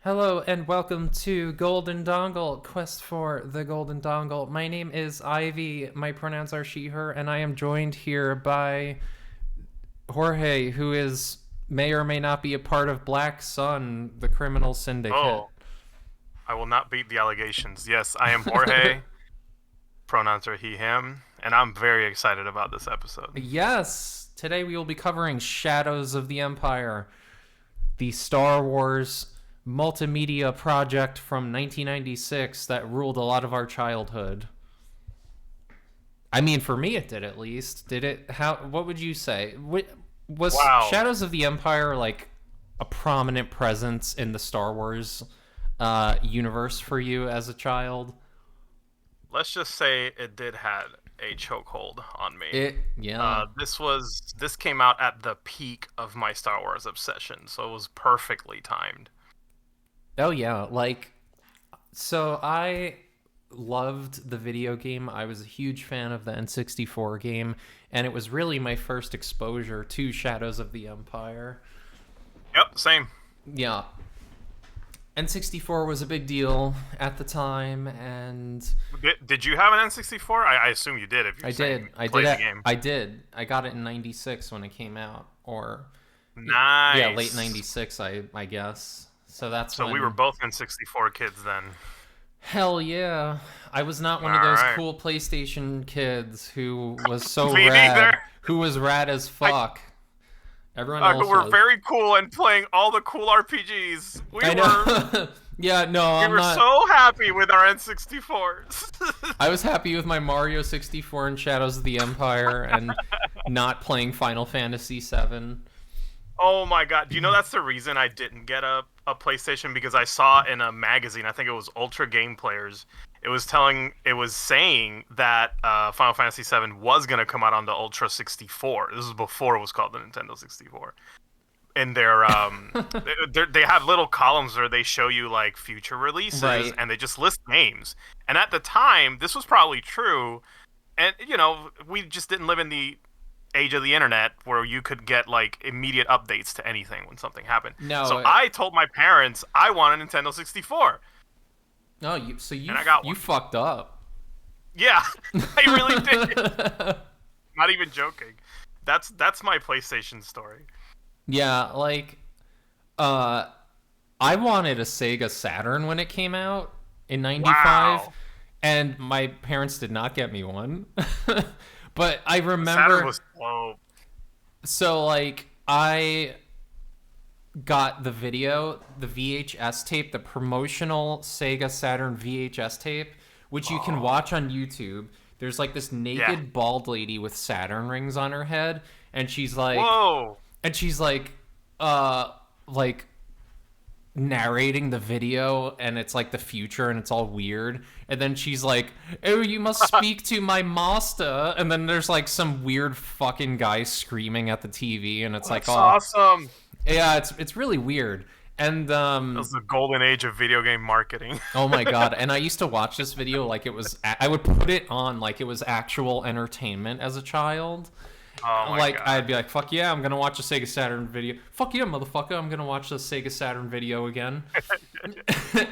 Hello and welcome to Golden Dongle, Quest for the Golden Dongle. My name is Ivy, my pronouns are she, her, and I am joined here by Jorge, who may or may not be a part of Black Sun, the criminal syndicate. Oh, I will not beat the allegations. Yes, I am Jorge. Pronouns are he, him, and I'm very excited about this episode. Yes, today we will be covering Shadows of the Empire, the Star Wars multimedia project from 1996 that ruled a lot of our childhood. I mean, for me it did, at least. Did it? What would you say? Was Wow. Shadows of the Empire like a prominent presence in the Star Wars universe for you as a child? Let's just say it did have a chokehold on me. Yeah. This came out at the peak of my Star Wars obsession, so it was perfectly timed. Oh yeah, so I loved the video game. I was a huge fan of the N64 game, and it was really my first exposure to Shadows of the Empire. Yep, same. Yeah. N64 was a big deal at the time, and Did you have an N64? I assume you did. If you're I saying did. you I played did. the game. I did. I got it in '96 when it came out, or Nice. yeah, late '96, I guess. So that's So when we were both N64 kids then. Hell yeah. I was not one of All those right. cool PlayStation kids who was so Me rad. neither. Who was rad as fuck. Everyone else We're was. very cool and playing all the cool RPGs. I know. Yeah, no, We I'm were not. so happy with our N64s. I was happy with my Mario 64 and Shadows of the Empire and not playing Final Fantasy 7. Oh my god. Do you know that's the reason I didn't get a PlayStation? Because I saw in a magazine, I think it was Ultra Game Players, it was saying that Final Fantasy 7 was going to come out on the Ultra 64. This was before it was called the Nintendo 64. And they have little columns where they show you like future releases, Right. and they just list names. And at the time, this was probably true. And we just didn't live in the age of the internet where you could get like immediate updates to anything when something happened. No. So I told my parents I want a Nintendo 64. No, And I got you one. fucked up. Yeah, I really did. Not even joking. That's my PlayStation story. Yeah, I wanted a Sega Saturn when it came out in '95, Wow. and my parents did not get me one. But I Saturn remember, was slow. so I got the VHS tape, the promotional Sega Saturn VHS tape, which you can watch on YouTube. There's like this naked bald lady with Saturn rings on her head, and she's like, Whoa. and she's like narrating the video, and it's like the future and it's all weird, and then she's like, oh, you must speak to my master, and then there's like some weird fucking guy screaming at the TV, and it's That's like, oh awesome. yeah, it's really weird. And That was the golden age of video game marketing. oh my god, and I used to watch this video like it was I would put it on like it was actual entertainment as a child. Oh my Like god. I'd be like, fuck yeah, I'm gonna watch a Sega Saturn video. Fuck yeah, motherfucker, I'm gonna watch the Sega Saturn video again.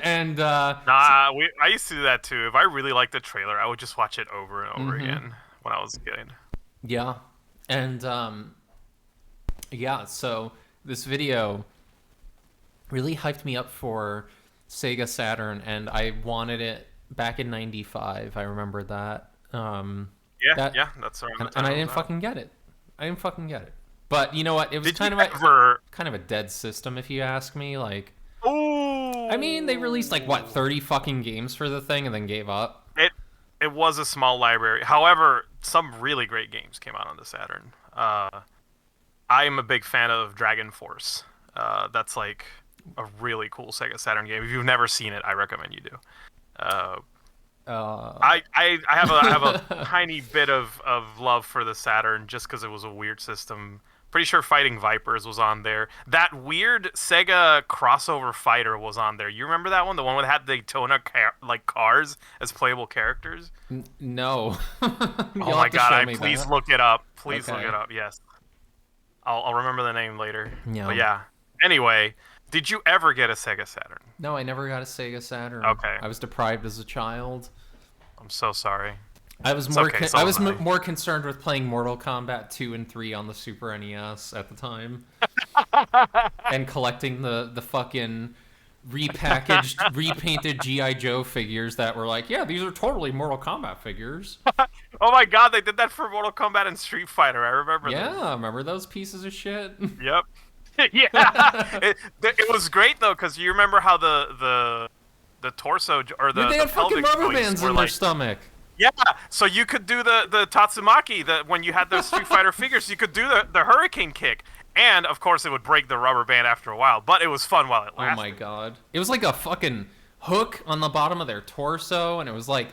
And Nah, I used to do that too. If I really liked the trailer, I would just watch it over and over Mm-hmm. again when I was a kid. yeah, and yeah, so this video really hyped me up for Sega Saturn, and I wanted it back in '95. I remember that. Yeah, that's around the And time I of didn't that. fucking get it. I didn't fucking get it. But you know what? It was Did kind you of ever? kind of a dead system, if you ask me. Like, Ooh. I mean, they released like what 30 fucking games for the thing and then gave up. It was a small library. However, some really great games came out on the Saturn. I am a big fan of Dragon Force. That's like a really cool Sega Saturn game. If you've never seen it, I recommend you do. I have a tiny bit of love for the Saturn just because it was a weird system. Pretty sure Fighting Vipers was on there. That weird Sega crossover fighter was on there. You remember that one? The one that had Daytona cars as playable characters? No. Oh my god! Please look it up. Please look Okay. it up. Yes, I'll remember the name later. Yeah. But yeah. Anyway, Did you ever get a Sega Saturn? No, I never got a Sega Saturn. Okay. I was deprived as a child. I'm so sorry. I was It's more okay, so was I. more concerned with playing Mortal Kombat 2 and 3 on the Super NES at the time, and collecting the fucking repackaged, repainted GI Joe figures that were like, yeah, these are totally Mortal Kombat figures. Oh my god, they did that for Mortal Kombat and Street Fighter. I remember Yeah, this. remember those pieces of shit? Yep. Yeah. It was great though, because you remember how the torso or the They had fucking pelvic rubber joints bands were in their like, stomach. yeah, so you could do the Tatsumaki, when you had those Street Fighter figures, you could do the hurricane kick. And, of course, it would break the rubber band after a while, but it was fun while it lasted. Oh my god. It was like a fucking hook on the bottom of their torso, and it was like...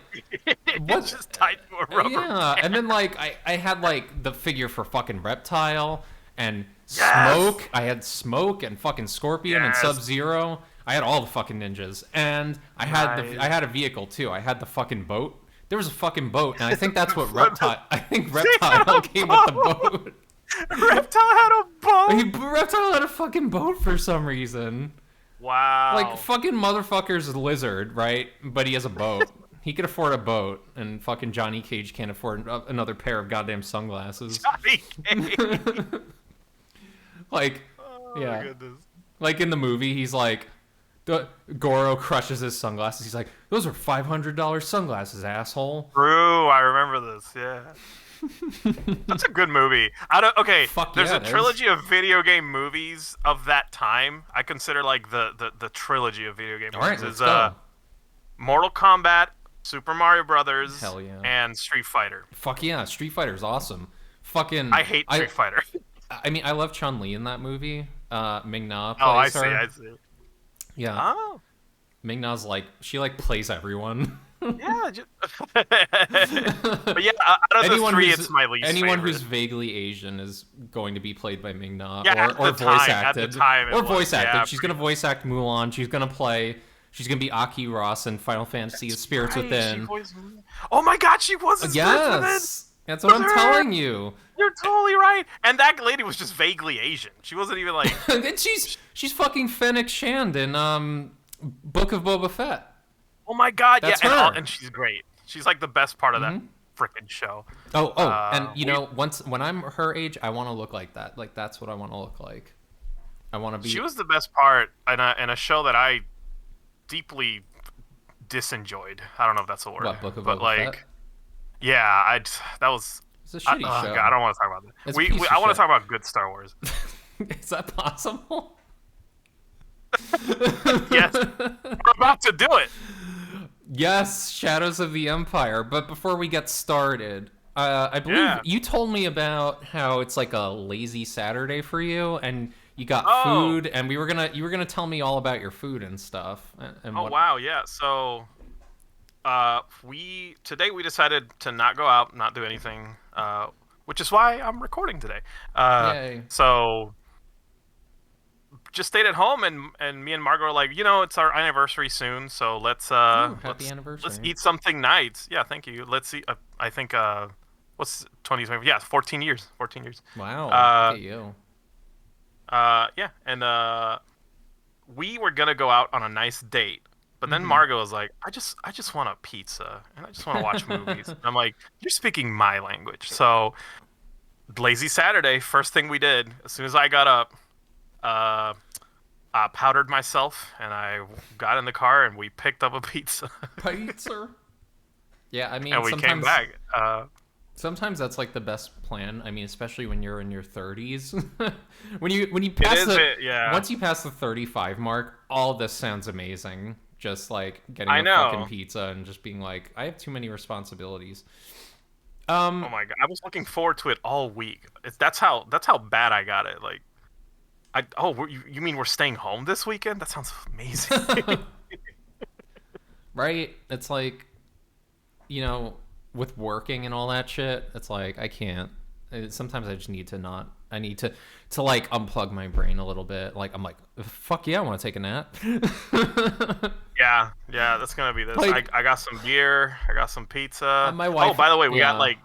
It's just tied to a rubber Yeah, band. and then, like, I had, like, the figure for fucking Reptile, and Yes! Smoke. I had Smoke and fucking Scorpion and Yes. Sub-Zero. I had all the fucking ninjas. And I had a vehicle, too. I had the fucking boat. There was a fucking boat, and I think that's what Reptile... I think Reptile came with the boat. Reptile had a boat? Reptile had a fucking boat for some reason. Wow. Like, fucking motherfucker's a lizard, right? But he has a boat. He could afford a boat, and fucking Johnny Cage can't afford another pair of goddamn sunglasses. Johnny Cage. Like, Oh, yeah. my goodness. Like, in the movie, he's like... Goro crushes his sunglasses. He's like, those are $500 sunglasses, asshole. True, I remember this, yeah. That's a good movie. Okay, Fuck there's yeah, a trilogy of video game movies of that time. I consider like the trilogy of video game All right, movies let's is go. Mortal Kombat, Super Mario Brothers, Hell yeah. and Street Fighter. Fuck yeah, Street Fighter's awesome. Fucking... I hate Street Fighter. I mean, I love Chun-Li in that movie. Ming-Na Oh, I plays see, her. I see. Yeah. Oh, Ming-Na's like... She, like, plays everyone. yeah. But yeah, out of the three, it's my least anyone favorite. who's vaguely Asian is going to be played by Ming-Na, Yeah, or at the voice time, at the acted, time it or was, voice acted. yeah, She's gonna voice act Mulan. She's gonna be Aki Ross in Final Fantasy: Spirits Right, Within. Oh my god, she was in Spirits Within! Yes, that's what I'm Her. telling you. You're totally right. And that lady was just vaguely Asian. She wasn't even like... And she's fucking Fennec Shand in Book of Boba Fett. Oh my god, That's yeah, her. and she's great. She's like the best part of that frickin' show. Oh, and you know, when I'm her age, I want to look like that. Like, that's what I want to look like. I want to be... She was the best part in a show that I deeply disenjoyed. I don't know if that's a word. What, Book of but Boba like, Fett? yeah, that was... It's a shitty show. God, I don't want to talk about that. It's a piece of I want to shit. talk about good Star Wars. Is that possible? Yes. We're about to do it. Yes, Shadows of the Empire. But before we get started, I believe Yeah. you told me about how it's like a lazy Saturday for you, and you got Oh. food, and you were gonna tell me all about your food and stuff. And Oh what... wow, yeah. So, today we decided to not go out, not do anything, which is why I'm recording today. Yay. So, just stayed at home, and me and Margot were like, it's our anniversary soon, so let's happy anniversary. let's eat something nice. Yeah, thank you. Let's see. I think what's 2020? Yeah, 14 years. 14 years. Wow, look at you. Yeah, and we were gonna go out on a nice date, but then Margot was like, I just want a pizza and I just want to watch movies. And I'm like, you're speaking my language. So, lazy Saturday, first thing we did as soon as I got up, I powdered myself and I got in the car and we picked up a pizza. Pizza. Yeah, I mean, And we came back. Sometimes that's like the best plan. I mean, especially when you're in your 30s. when you pass yeah. once you pass the 35 mark, all this sounds amazing. Just like getting I a know. fucking pizza and just being like, I have too many responsibilities. Oh my god, I was looking forward to it all week. That's how bad I got it. Like, you mean we're staying home this weekend? That sounds amazing. Right? It's like, with working and all that shit, it's like I can't. Sometimes I just need to not. I need to like unplug my brain a little bit. Like, I'm like, fuck yeah, I want to take a nap. Yeah, that's gonna be this. Like- I got some beer. I got some pizza. My wife- Oh, by the way, we yeah. got like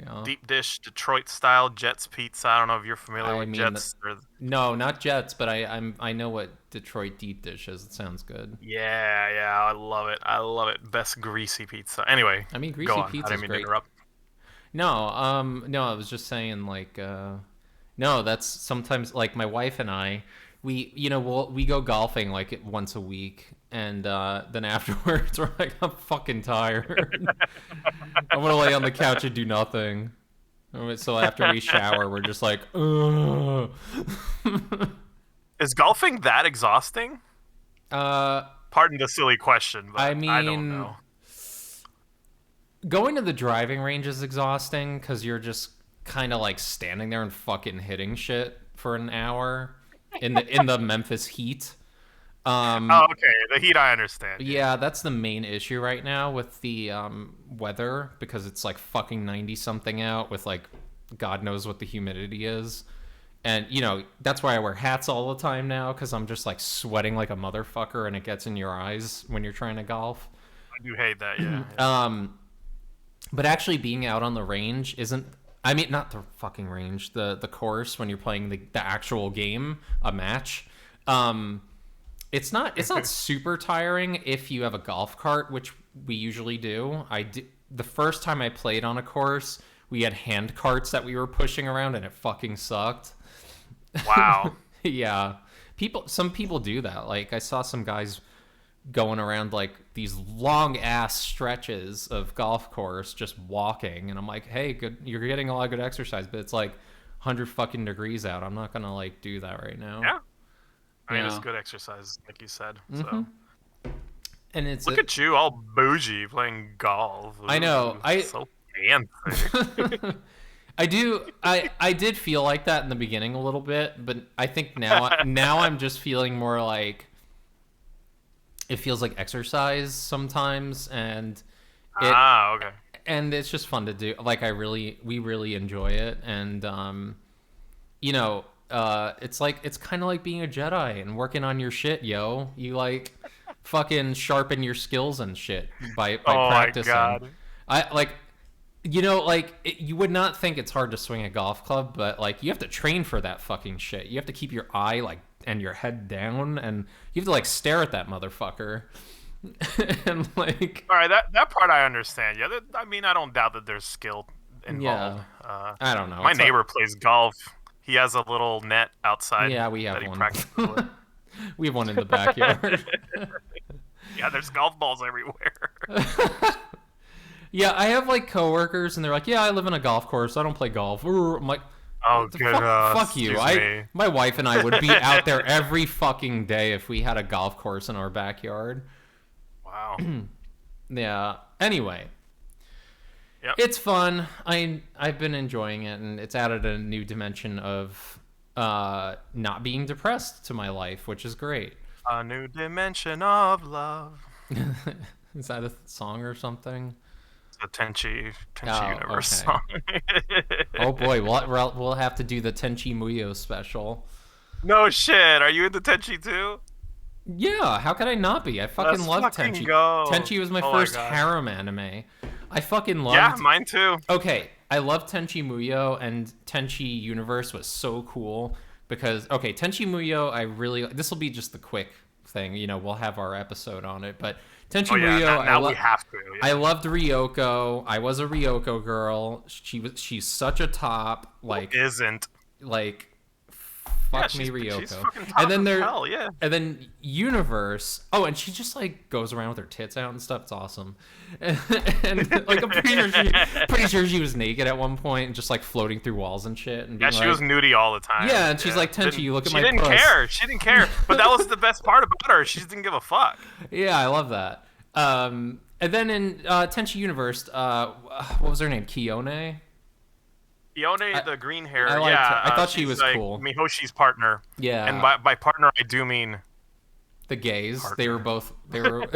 Yeah. Deep dish Detroit style Jets pizza. I don't know if you're familiar I with mean, Jets. no, not Jets, but I know what Detroit deep dish is. It sounds good. Yeah, yeah, I love it. I love it. Best greasy pizza. Anyway, I mean, go greasy on. I pizza didn't is mean to great. interrupt. No, I was just saying like, no, that's sometimes like my wife and I, we go golfing like once a week, and then afterwards we're like, I'm fucking tired. I'm gonna lay on the couch and do nothing. So after we shower, we're just like, ugh. Is golfing that exhausting? uh, Pardon the silly question, I but I don't mean, know. going to the driving range is exhausting because you're just kind of like standing there and fucking hitting shit for an hour in the Memphis heat. Oh, okay. The heat, I understand. Yeah. Yeah, that's the main issue right now with the weather because it's like fucking 90 something out with like God knows what the humidity is. And that's why I wear hats all the time now because I'm just like sweating like a motherfucker and it gets in your eyes when you're trying to golf. I do hate that. Yeah. But actually being out on the range isn't, I mean, not the fucking range, the course when you're playing the actual game, a match. It's not super tiring if you have a golf cart, which we usually do. The first time I played on a course, we had hand carts that we were pushing around and it fucking sucked. Wow. Yeah. Some people do that. Like I saw some guys going around like these long ass stretches of golf course just walking, and I'm like, hey, good, you're getting a lot of good exercise, but it's like 100 fucking degrees out. I'm not gonna like do that right now. Yeah. I mean, Yeah. it's good exercise, like you said. Mhm. And it's Look at you, all bougie, playing golf. I know. Ooh, so fancy. I did feel like that in the beginning a little bit, but I think now I'm just feeling more like it feels like exercise sometimes, and Okay. and it's just fun to do. Like we really enjoy it, and it's kind of like being a Jedi and working on your shit, yo. You like fucking sharpen your skills and shit by practicing. My God. I like you would not think it's hard to swing a golf club, but like you have to train for that fucking shit. You have to keep your eye like and your head down, and you have to like stare at that motherfucker. And like, all right, that part I understand. Yeah, I mean, I don't doubt that there's skill involved. Yeah, I don't know. My neighbor plays golf. He has a little net outside. Yeah, we have that he one. practices with. We have one in the backyard. Yeah, there's golf balls everywhere. Yeah, I have like coworkers, and they're like, "Yeah, I live in a golf course. I don't play golf." I'm like, Oh, good. fuck you. Me. My wife and I would be out there every fucking day if we had a golf course in our backyard. Wow. Yeah. Anyway, Yep. it's fun. I've been enjoying it, and it's added a new dimension of not being depressed to my life, which is great. A new dimension of love. Is that a song or something? It's a Tenchi Oh, Universe okay. song. Oh boy, we'll have to do the Tenchi Muyo special. No shit. Are you into Tenchi too? Yeah, how could I not be? I fucking Let's love fucking Tenchi. go. Tenchi was my Oh my first God. harem anime. I fucking loved. Yeah, mine too. Okay, I love Tenchi Muyo, and Tenchi Universe was so cool because Tenchi Muyo, this will be just the quick thing. We'll have our episode on it, but Tenchi Muyo, Now we have to. Yeah. I loved Ryoko. I was a Ryoko girl. She's such a top. Like Isn't. Fuck Yeah, me, she's Ryoko. fucking top And then as hell, yeah. and then Universe. Oh, and she just like goes around with her tits out and stuff. It's awesome. And like I'm pretty sure she was naked at one point and just like floating through walls and shit. And Yeah, being she like, was nudie all the time. Yeah, and she's like, Tenchi, you look at my She didn't puss. care. She didn't care. But that was the best part about her. She just didn't give a fuck. Yeah, I love that. And then in Tenchi Universe, what was her name? Kione? Ione, the green hair. I liked her. I thought she she's was like cool. Mihoshi's partner. Yeah. And by partner, I do mean. The gays. Partner. They were both. They were.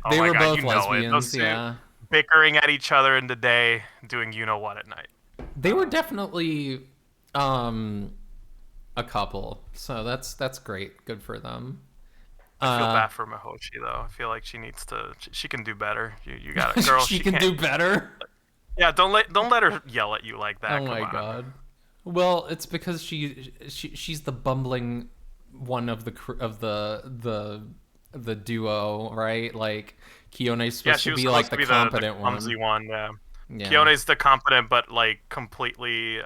Oh they my were God, both you know it. lesbians. Those two Yeah. bickering at each other in the day, doing you know what at night. They were definitely a couple. So that's great. Good for them. I feel bad for Mihoshi though. I feel like she needs to. She can do better. You got it, girl. she can do better. Yeah, don't let her yell at you like that. Oh Come my on. god. Well, it's because she's the bumbling one of the duo, right? Like Kyone's Yeah, supposed she to was be like supposed to the be the competent clumsy one. one. Yeah. Yeah. Kyone's the competent, but like completely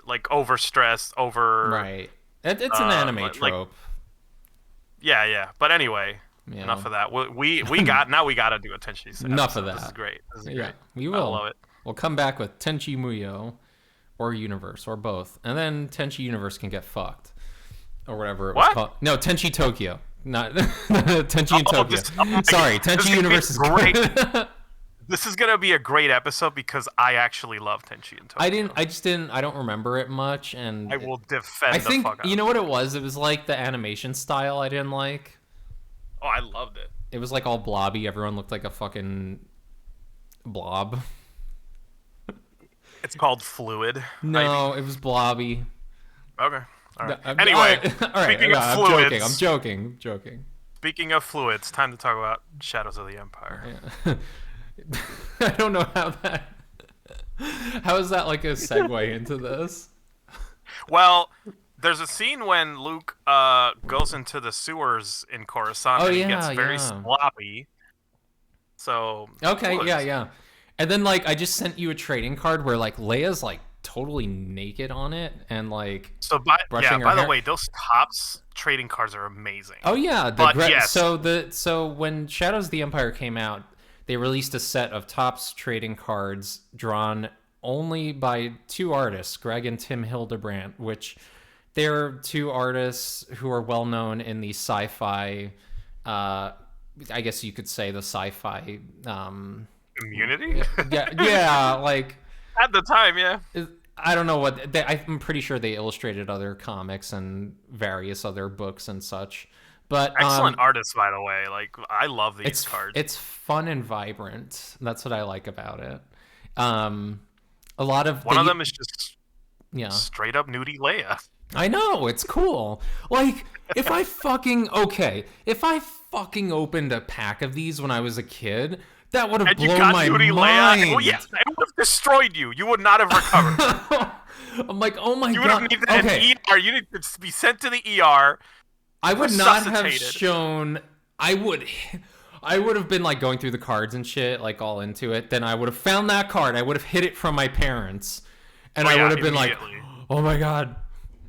like overstressed, over Right. It's an anime like trope. yeah, yeah. But anyway, Yeah. enough of that. We got to do a Tenchi Enough of episode. This is that. great. This is Yeah, great. we I will. love it. We'll come back with Tenchi Muyo or Universe or both. And then Tenchi Universe can get fucked. Or whatever it was What? called. No, Tenchi Tokyo. Not Tenchi in Tokyo. Oh my Sorry, God. This Tenchi is gonna be Universe is great. good. This is gonna be a great episode because I actually love Tenchi in Tokyo. I don't remember it much, and I will I defend the think fuck out you of know it. what it was. It was like the animation style I didn't like. Oh, I loved it. It was like all blobby. Everyone looked like a fucking blob. It's called Fluid. Ivy. No, it was blobby. Okay. All No, right. Anyway, all right. speaking No, of I'm joking. I'm fluids, joking. I'm joking. speaking of fluids, time to talk about Shadows of the Empire. Yeah. I don't know how that. How is that like a segue into this? Well, there's a scene when Luke goes into the sewers in Coruscant Oh and he yeah, gets very yeah. sloppy. So Okay, yeah, fluids. yeah. And then like I just sent you a trading card where like Leia's like totally naked on it and like So by brushing her by the hair. way, those tops trading cards are amazing. Oh yeah, But yes, so when Shadows of the Empire came out, they released a set of Topps trading cards drawn only by two artists, Greg and Tim Hildebrandt, which they're two artists who are well known in the sci-fi. I guess you could say the sci-fi. immunity Yeah, yeah, like at the time, yeah. I don't know what I'm pretty sure they illustrated other comics and various other books and such. But Excellent artists, by the way. Like I love these cards. it's fun and vibrant. That's what I like about it. A lot of One of them is just yeah. straight up nudie Leia. I know, it's cool. Like if I fucking opened a pack of these when I was a kid, that would have And you blown got my nudie mind. Leia. Well, yeah, it would have destroyed you. You would not have recovered. I'm like, oh my You would have god. needed Okay. an ER. You need to be sent to the ER. I would not have resuscitated. shown. I would have been like going through the cards and shit, like all into it. Then I would have found that card. I would have hid it from my parents, and Oh, I yeah, would have been like, immediately. "Oh my god."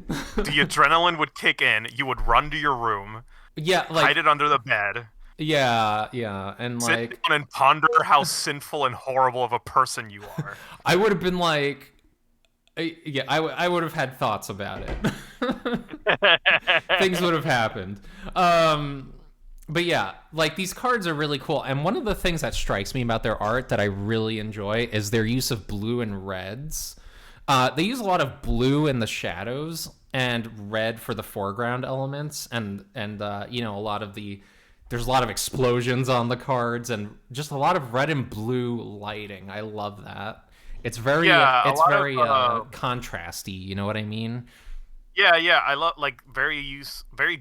The adrenaline would kick in. You would run to your room, Yeah, hide like it under the bed, yeah, and sit like down and ponder how sinful and horrible of a person you are. I would have been like, yeah, I would have had thoughts about it. Things would have happened. But yeah, like these cards are really cool. And one of the things that strikes me about their art that I really enjoy is their use of blue and reds. They use a lot of blue in the shadows and red for the foreground elements, and you know, there's a lot of explosions on the cards and just a lot of red and blue lighting. I love that. It's very Yeah, a it's lot very of, contrasty. You know what I mean? Yeah. I love like very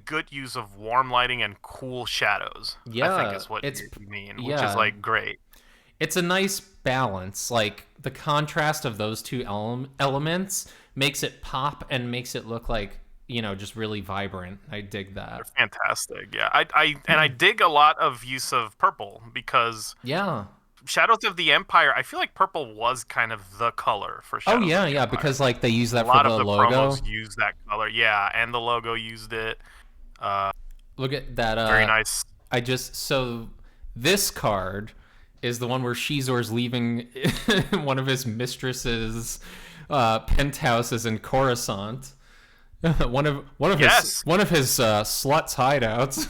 good use of warm lighting and cool shadows. I Yeah, think is what it's you mean, which yeah. is like great. It's a nice balance. Like the contrast of those two elements makes it pop and makes it look like, you know, just really vibrant. I dig that. Fantastic. Yeah. I dig a lot of use of purple because Yeah. Shadows of the Empire, I feel like purple was kind of the color for Oh Shadows yeah, of the yeah, Empire. because like they use A that lot for of the the logo. promos use that color. Yeah, and the logo used it. Look at that. Very nice. So this card is the one where Shizor's leaving one of his mistress's penthouses in Coruscant. one of Yes. his sluts hideouts.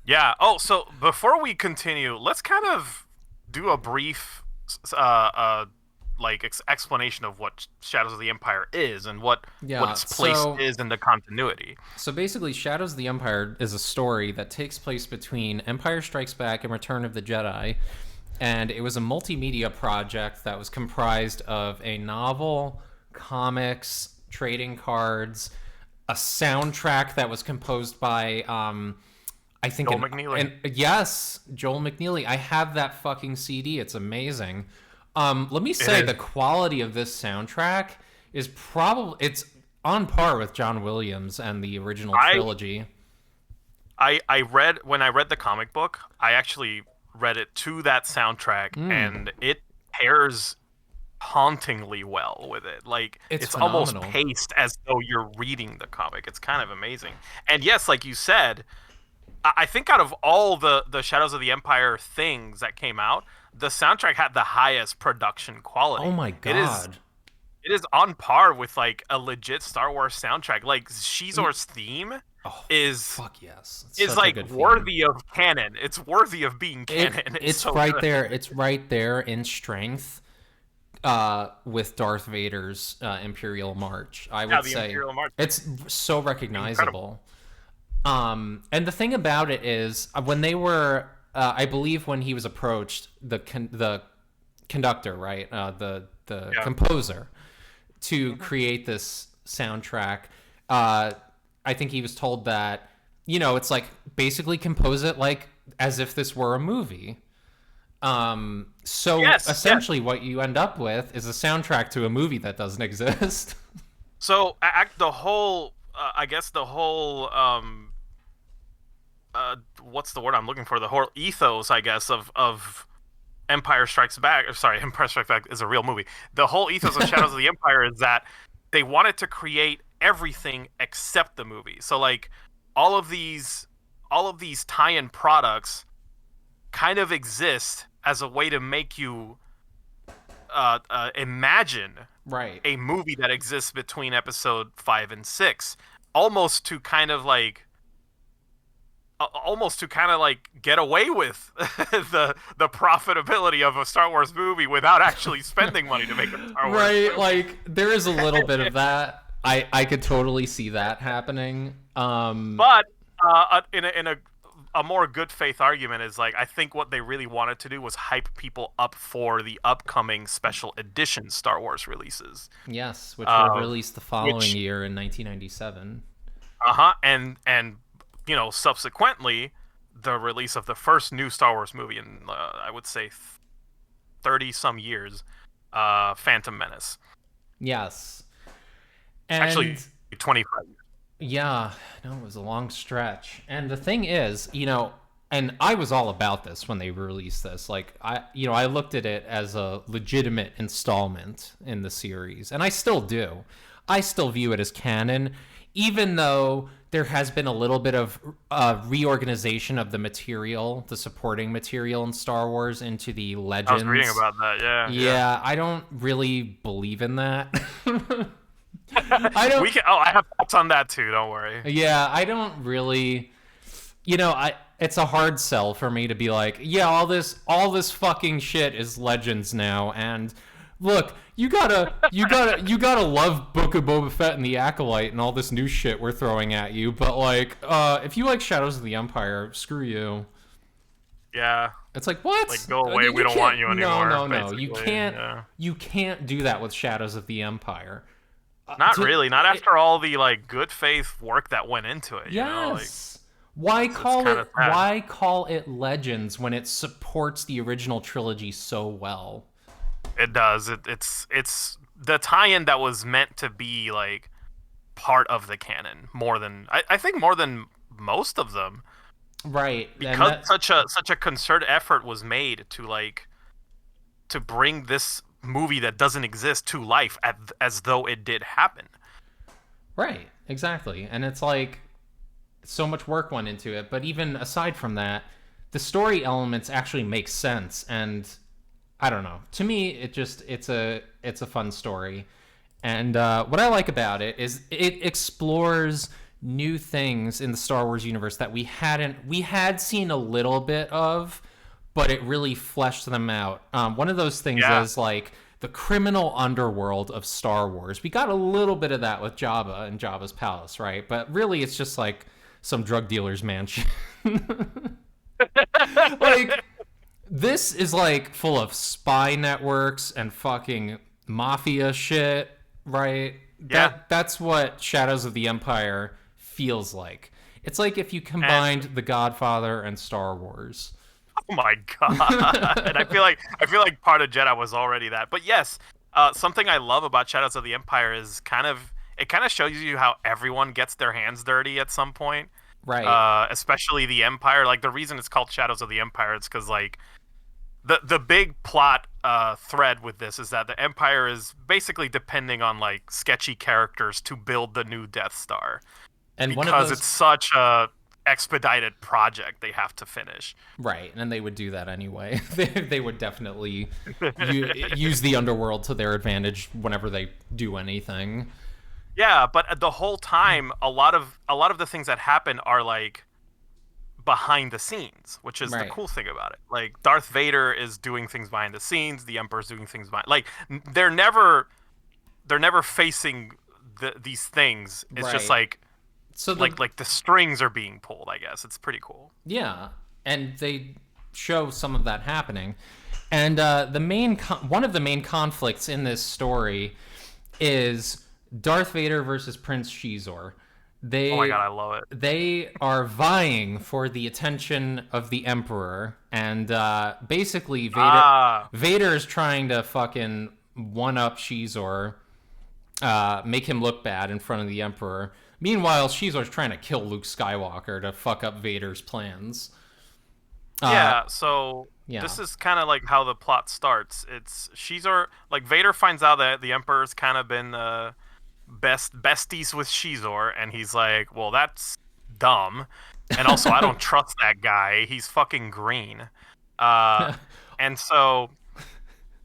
Yeah. Oh, so before we continue, let's kind of do a brief explanation of what Shadows of the Empire is and what its place so- is in the continuity. So basically, Shadows of the Empire is a story that takes place between Empire Strikes Back and Return of the Jedi. And it was a multimedia project that was comprised of a novel, comics, trading cards, a soundtrack that was composed by, I think... Joel McNeely. Yes, Joel McNeely. I have that fucking CD. It's amazing. Let me say the quality of this soundtrack is probably it's on par with John Williams and the original trilogy. I read when I read the comic book, I actually read it to that soundtrack, and it pairs hauntingly well with it. Like it's almost paced as though you're reading the comic. It's kind of amazing. And yes, like you said, I think out of all the Shadows of the Empire things that came out, the soundtrack had the highest production quality. Oh my god. It is on par with like a legit Star Wars soundtrack. Like Shizor's theme is fuck yes. Is like worthy of canon. It's worthy of being canon. It's so right there. It's right there in strength with Darth Vader's Imperial March. I would say Imperial March. It's so recognizable. And the thing about it is when they were I believe when he was approached, the conductor, right? The composer to create this soundtrack, I think he was told that, it's like basically compose it like as if this were a movie. Essentially what you end up with is a soundtrack to a movie that doesn't exist. So the whole what's the word I'm looking for? The whole ethos, I guess, of Empire Strikes Back. Sorry, Empire Strikes Back is a real movie. The whole ethos of Shadows of the Empire is that they wanted to create everything except the movie. So like all of these tie-in products kind of exist as a way to make you imagine a movie that exists between episode 5 and 6, almost to kind of like get away with the profitability of a Star Wars movie without actually spending money to make a Star Wars movie. Like there is a little bit of that. I could totally see that happening. But in a more good faith argument is like I think what they really wanted to do was hype people up for the upcoming special edition Star Wars releases. Yes, which were released the following year in 1997. And subsequently, the release of the first new Star Wars movie in, I would say, 30-some years, Phantom Menace. Yes. And actually, 25 years. Yeah, no, it was a long stretch. And the thing is, and I was all about this when they released this. Like, I looked at it as a legitimate installment in the series, and I still do. I still view it as canon, even though there has been a little bit of reorganization of the material, the supporting material in Star Wars into the legends. I was reading about that, yeah. Yeah, I don't really believe in that. I have thoughts on that too, don't worry. Yeah, I don't really, it's a hard sell for me to be like, yeah, all this fucking shit is legends now, and look, you gotta love Book of Boba Fett and the Acolyte and all this new shit we're throwing at you, but like, if you like Shadows of the Empire, screw you. Yeah. It's like, what? Like, go away, we don't want you anymore. No. You can't do that with Shadows of the Empire. Not really. Not after all the like good faith work that went into it. Yes. Why call it Legends when it supports the original trilogy so well? It does. It's the tie-in that was meant to be like part of the canon more than I think more than most of them. Right. Because such a concerted effort was made to bring this movie that doesn't exist to life as though it did happen. Right, exactly. And it's like so much work went into it, but even aside from that, the story elements actually make sense, and I don't know. To me, it's a fun story. And what I like about it is it explores new things in the Star Wars universe that we had seen a little bit of, but it really fleshed them out. One of those things is like the criminal underworld of Star Wars. We got a little bit of that with Jabba and Jabba's palace, right? But really, it's just like some drug dealer's mansion. Like, this is like full of spy networks and fucking mafia shit, right? Yeah. That's what Shadows of the Empire feels like. It's like if you combined The Godfather and Star Wars. Oh my god! And I feel like part of Jedi was already that. But yes, something I love about Shadows of the Empire is it kind of shows you how everyone gets their hands dirty at some point. Right. Especially the Empire. Like the reason it's called Shadows of the Empire is because like the big plot thread with this is that the Empire is basically depending on like sketchy characters to build the new Death Star And one of because those, it's such a expedited project they have to finish. right, and they would do that anyway. They would definitely use the underworld to their advantage whenever they do anything. Yeah, but the whole time, a lot of the things that happen are like behind the scenes, which is the Right. cool thing about it. Like Darth Vader is doing things behind the scenes, the Emperor's doing things behind. Like they're never facing these things. It's just Right. So the like the strings are being pulled. I guess it's pretty cool. yeah, and they show some of that happening. And one of the main conflicts in this story is Darth Vader versus Prince Shizor. Oh my They god, I love it. they are vying for the attention of the Emperor, and basically Ah, Vader is trying to fucking one up Shizor, make him look bad in front of the Emperor. Meanwhile, Shizor's trying to kill Luke Skywalker to fuck up Vader's plans. Uh, yeah. So yeah, this is kind of like how the plot starts. It's Shizor, like Vader finds out that the Emperor's kind of been besties with Shizor, and he's like, well, that's dumb, and also I don't trust that guy. He's fucking green. Uh, and so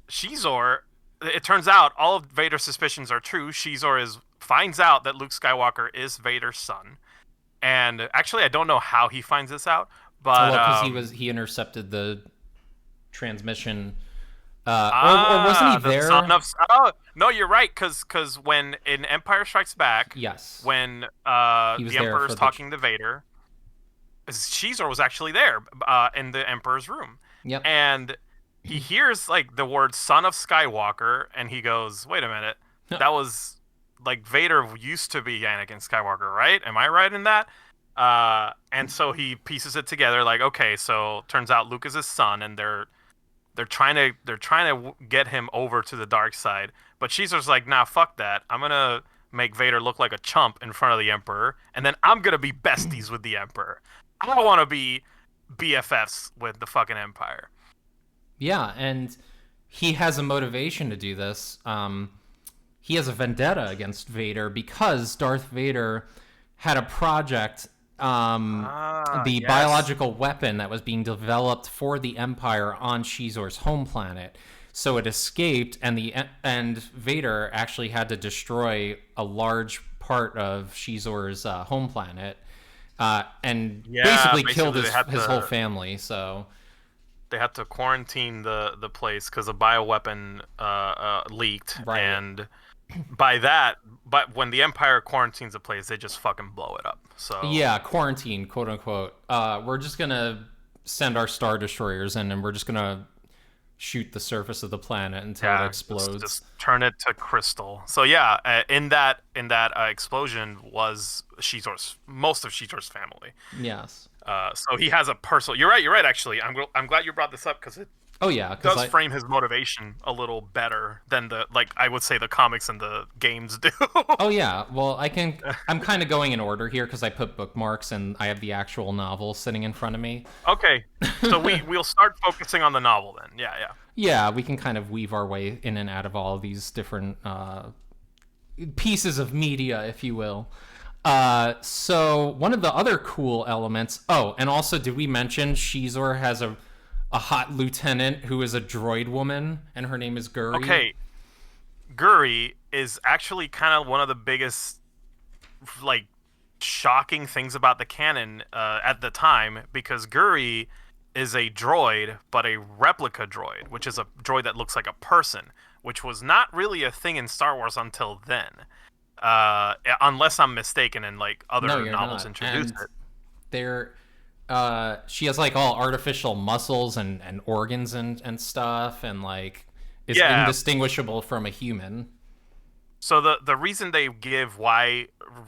Shizor, it turns out all of Vader's suspicions are true. Shizor finds out that Luke Skywalker is Vader's son, and actually, I don't know how he finds this out, but well, because he intercepted the transmission, or wasn't he the there? son of. Oh no, you're right. Because when in Empire Strikes Back, Yes, when he was the there Emperor's for the. talking to Vader, Caesar was actually there in the Emperor's room, Yep. and he hears like the word "son of Skywalker," and he goes, "Wait a minute, that was like Vader used to be Anakin Skywalker, right? Am I right in that?" And so he pieces it together, like, okay, so turns out Luke is his son, and they're trying to get him over to the dark side. But Caesar's like, nah, fuck that. I'm gonna make Vader look like a chump in front of the Emperor, and then I'm gonna be besties with the Emperor. I don't want to be BFFs with the fucking Empire. Yeah, and he has a motivation to do this. He has a vendetta against Vader because Darth Vader had a project, the Yes. biological weapon that was being developed for the Empire on Shizor's home planet. So it escaped, and Vader actually had to destroy a large part of Shizor's home planet, and Yeah, basically killed basically his whole family. So they had to quarantine the place because a bioweapon leaked, right. and but when the Empire quarantines a place, they just fucking blow it up. So Yeah, quarantine, quote unquote. We're just gonna send our star destroyers in, and we're just gonna shoot the surface of the planet until it yeah, explodes. just turn it to crystal. So yeah, in that explosion was Shizor's most of Shizor's family. Yes. So he has a personal. You're right. You're right. Actually, I'm glad you brought this up because it Oh yeah, because does I. frame his motivation a little better than the like I would say the comics and the games do. Oh yeah. Well, I can. I'm kind of going in order here because I put bookmarks and I have the actual novel sitting in front of me. Okay, so we'll start focusing on the novel then. Yeah, yeah. Yeah, we can kind of weave our way in and out of all of these different pieces of media, if you will. So one of the other cool elements. Oh, and also, did we mention Shizor has a hot lieutenant who is a droid woman, and her name is Guri? Okay, Guri is actually kind of one of the biggest, like, shocking things about the canon at the time because Guri is a droid, but a replica droid, which is a droid that looks like a person, which was not really a thing in Star Wars until then, unless I'm mistaken, and like No, other you're novels not. introduced And it. they're she has like all artificial muscles and organs and stuff, and like is Yeah, indistinguishable from a human. So the reason they give why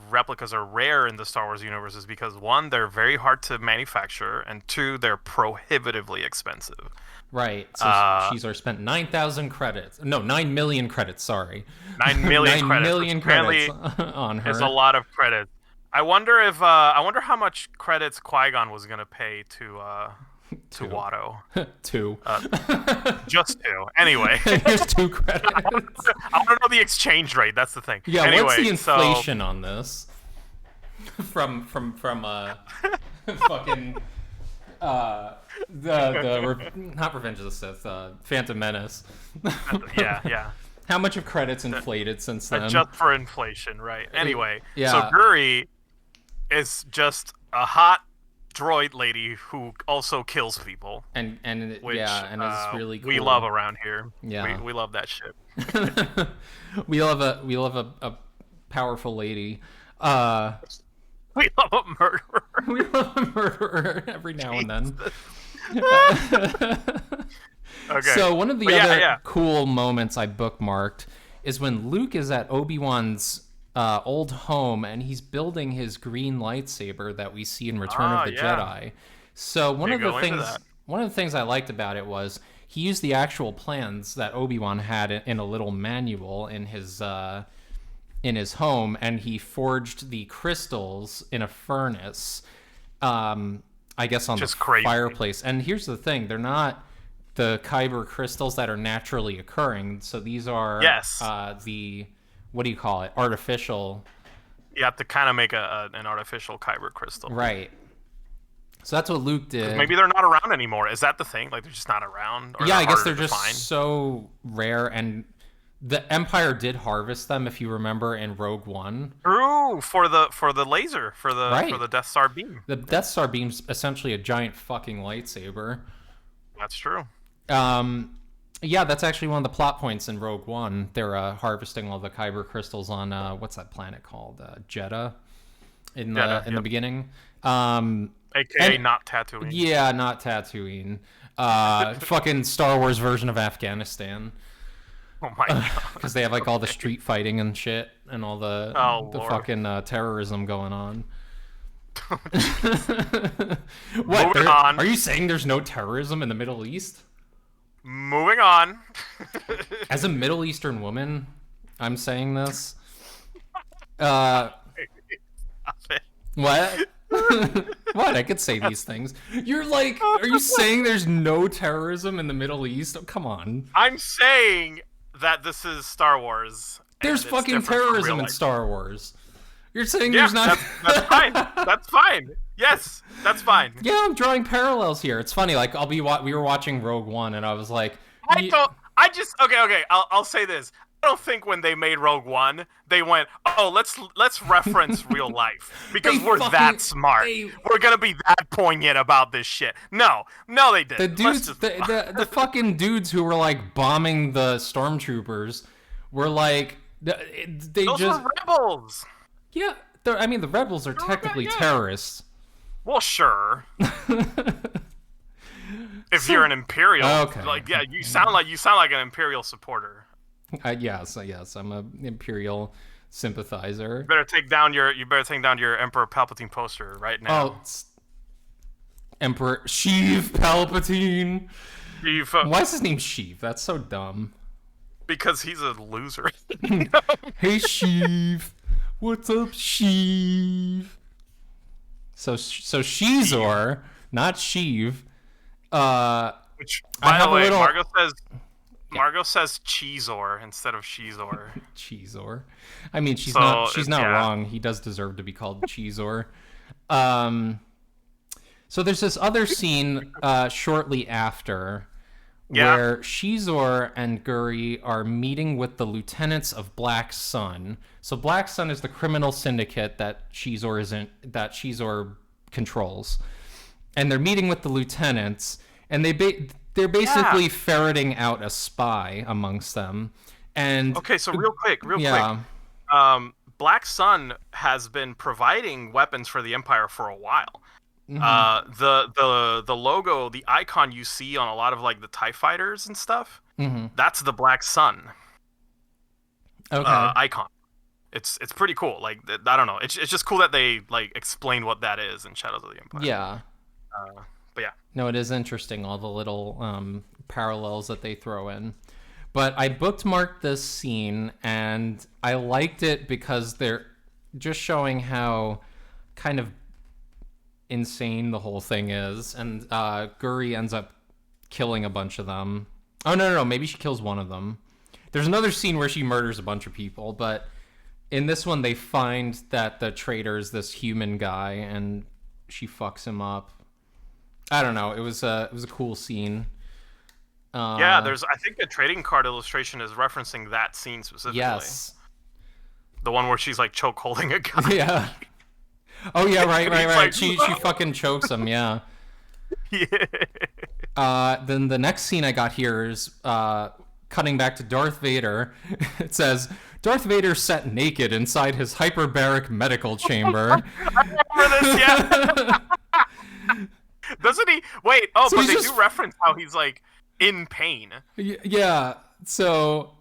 replicas are rare in the Star Wars universe is because one, they're very hard to manufacture, and two, they're prohibitively expensive. Right. So Uh, Shizor spent 9,000 credits. No, 9 million credits. Sorry, 9 million 9 credits, which million credits apparently on is a her. lot of credits. I wonder how much credits Qui-Gon was gonna pay to Two. Watto. Two. Uh, just two. Anyway, Here's two credits. I want to know the exchange rate. That's the thing. Yeah, Anyway, what's the so inflation on this? From fucking not Revenge of the Sith, Phantom Menace. yeah. How much have credits inflated since then? Just for inflation, right? Anyway, Yeah. so Guri is just a hot droid lady who also kills people, and which yeah, and it's really cool. we love around here. Yeah. we love that shit. we love a powerful lady. We love a murderer. We love a murderer every now and then. Okay. So one of the But other cool moments I bookmarked is when Luke is at Obi-Wan's old home and he's building his green lightsaber that we see in Return of the Jedi. So one of the things I liked about it was he used the actual plans that Obi-Wan had in a little manual in his home, and he forged the crystals in a furnace. I guess on Just the crazy. fireplace. And here's the thing: they're not the kyber crystals that are naturally occurring. So these are the, what do you call it? Artificial. You have to kind of make an artificial kyber crystal. Right. So that's what Luke did. Maybe they're not around anymore. Is that the thing? Like they're just not around? Or Yeah, I guess harder they're to just find? so rare, and the Empire did harvest them, if you remember, in Rogue One. True, for the laser, for the Death Star beam. The Death Star beam's essentially a giant fucking lightsaber. That's true. Yeah, that's actually one of the plot points in Rogue One. They're harvesting all the kyber crystals on what's that planet called? Jeddah. In the beginning. AKA not Tatooine. Yeah, not Tatooine. Fucking Star Wars version of Afghanistan. Oh my god. Because they have like all the street fighting and shit and all the Lord. fucking terrorism going on. Moving on. Are you saying there's no terrorism in the Middle East? Moving on. As a Middle Eastern woman, I'm saying this. What? What? I could say these things. You're like, are you saying there's no terrorism in the Middle East? Oh, come on. I'm saying that this is Star Wars. There's fucking terrorism in Star Wars. You're saying Yeah, there's not. that's fine. That's fine. Yes, that's fine. Yeah, I'm drawing parallels here. It's funny. Like we were watching Rogue One, and I was like, Okay. I'll say this. I don't think when they made Rogue One, they went, "Oh, let's reference real life because we're that smart. We're gonna be that poignant about this shit." No, they didn't. The dudes, the fucking dudes who were like bombing the stormtroopers, were like, they Those just were rebels. Yeah, I mean the rebels are technically terrorists. Well, sure. If you're an Imperial, Okay. like you sound like an Imperial supporter. Yes, I'm a Imperial sympathizer. You better take down your Emperor Palpatine poster right now. Oh, Emperor Sheev Palpatine. Why is his name Sheev? That's so dumb. Because he's a loser. Hey Sheev, what's up, Sheev? So Shizor, not Sheev. Which, by the way, Margot says Cheezor instead of Shizor. Cheezor. I mean, she's not wrong. He does deserve to be called Cheezor. So there's this other scene shortly after where Shizor and Guri are meeting with the lieutenants of Black Sun. So Black Sun is the criminal syndicate that Shizor controls. And they're meeting with the lieutenants, and they're basically ferreting out a spy amongst them. And okay, so real quick. Black Sun has been providing weapons for the Empire for a while. Mm-hmm. The logo, the icon you see on a lot of like the TIE fighters and stuff, that's the Black Sun. Okay. icon. It's pretty cool. Like I don't know. It's just cool that they like explain what that is in Shadows of the Empire. Yeah. But yeah. No, it is interesting, all the little parallels that they throw in. But I bookmarked this scene, and I liked it because they're just showing how kind of insane the whole thing is. And Guri ends up killing a bunch of them. Oh, no. Maybe she kills one of them. There's another scene where she murders a bunch of people, but in this one, they find that the traitor is this human guy, and she fucks him up. I don't know. It was a cool scene. Yeah, I think a trading card illustration is referencing that scene specifically. Yes. The one where she's like choke holding a guy. Yeah. Oh yeah, right. Like, she fucking chokes him. Yeah. Yeah. Then the next scene I got here is cutting back to Darth Vader. It says Darth Vader sat naked inside his hyperbaric medical chamber. I remember this. Yeah. Doesn't he? Wait. Oh, So but he's they just- do reference how he's like in pain. Yeah. So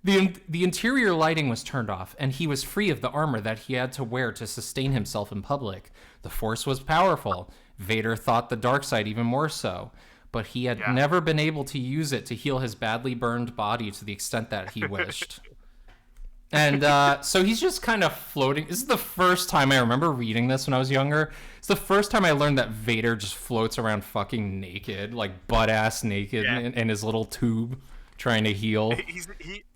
the interior lighting was turned off, and he was free of the armor that he had to wear to sustain himself in public. The Force was powerful. Vader thought the dark side even more so, but he had never been able to use it to heal his badly burned body to the extent that he wished. And so he's just kind of floating. This is the first time I remember reading this when I was younger. It's the first time I learned that Vader just floats around fucking naked, like butt-ass naked in his little tube trying to heal.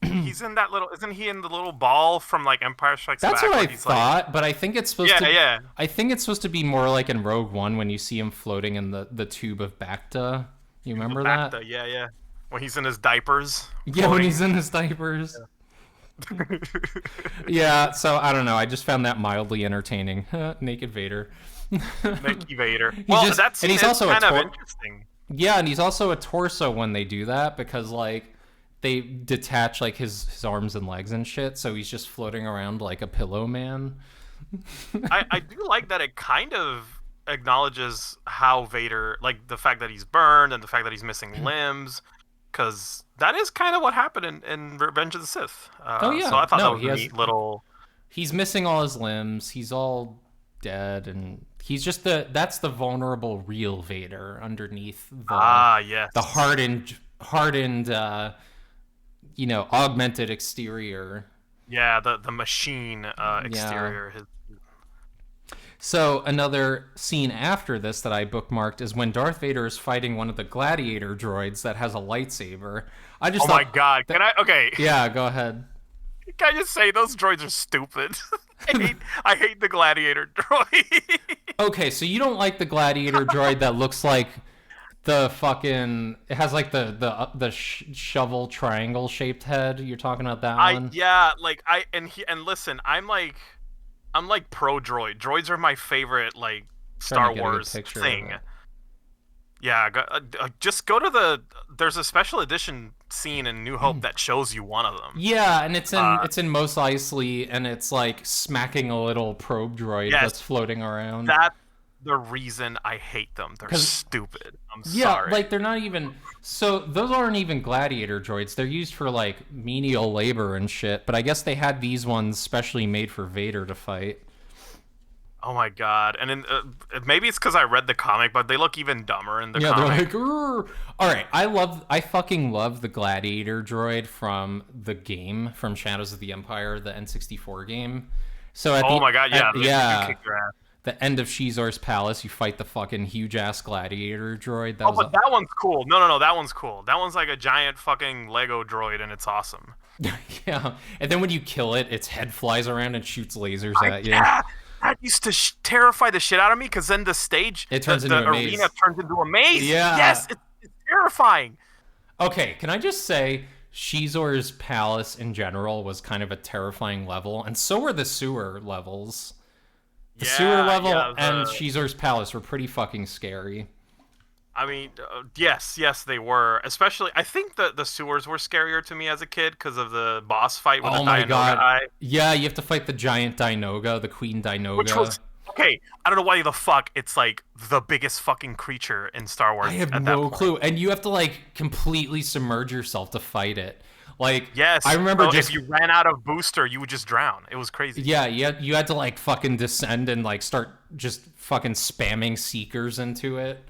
He's in that little. Isn't he in the little ball from like Empire Strikes Back? That's what where I he's thought, like, but I think it's supposed to. Yeah. I think it's supposed to be more like in Rogue One when you see him floating in the tube of Bacta. You remember that? Bacta, yeah. When he's in his diapers. Yeah, when he's in his diapers. Yeah, so I don't know. I just found that mildly entertaining. Naked Vader. Naked Vader. Well, just- that's and he's also kind a of tor- interesting. Yeah, and he's also a torso when they do that because like they detach like his arms and legs and shit, so he's just floating around like a pillow man. I do like that it kind of acknowledges how Vader, like the fact that he's burned and the fact that he's missing limbs, because that is kind of what happened in Revenge of the Sith. Oh yeah, so I thought no, that was he a has- neat little. He's missing all his limbs. He's all dead, and he's just that's the vulnerable real Vader underneath the Yes. the hardened augmented exterior. Yeah, the machine exterior. His... So another scene after this that I bookmarked is when Darth Vader is fighting one of the gladiator droids that has a lightsaber. I just Oh thought, my god! Can I? Okay. Yeah, go ahead. Can I just say those droids are stupid? I hate the gladiator droid. Okay, so you don't like the gladiator droid that looks like the fucking it has like the shovel triangle shaped head. You're talking about that one? And listen, I'm like pro droid. Droids are my favorite like Trying to Star get a good Wars picture of thing. it. Yeah, just go to there's a special edition scene in New Hope that shows you one of them. Yeah, and it's in Mos Eisley, and it's like smacking a little probe droid that's floating around. That's the reason I hate them. They're stupid. I'm sorry. Like they're not even. So those aren't even gladiator droids. They're used for like menial labor and shit. But I guess they had these ones specially made for Vader to fight. Oh my god! And maybe it's because I read the comic, but they look even dumber in the comic. They're like, "Grr." All right. I fucking love the gladiator droid from the game from Shadows of the Empire, the N64 game. So at my god, yeah, yeah. You kicked your ass. The end of Shizor's palace, you fight the fucking huge ass gladiator droid. But that one's cool. No, that one's cool. That one's like a giant fucking Lego droid, and it's awesome. Yeah, and then when you kill it, its head flies around and shoots lasers at you. Yeah, that used to terrify the shit out of me because then the stage, turns the into a maze. arena turns into a maze. Yeah. Yes, it's terrifying. Okay, can I just say, Shizor's palace in general was kind of a terrifying level, and so were the sewer levels. The sewer level and Shizor's palace were pretty fucking scary. I mean, yes, they were. Especially, I think the sewers were scarier to me as a kid because of the boss fight with the Dianoga guy. Yeah, you have to fight the giant Dianoga, the Queen Dianoga. Which was, okay, I don't know why the fuck it's like the biggest fucking creature in Star Wars. I have no clue. And you have to like completely submerge yourself to fight it. Like, I Yes. remember So if just you ran out of booster, you would just drown. It was crazy. yeah, you had to like fucking descend and like start just fucking spamming seekers into it.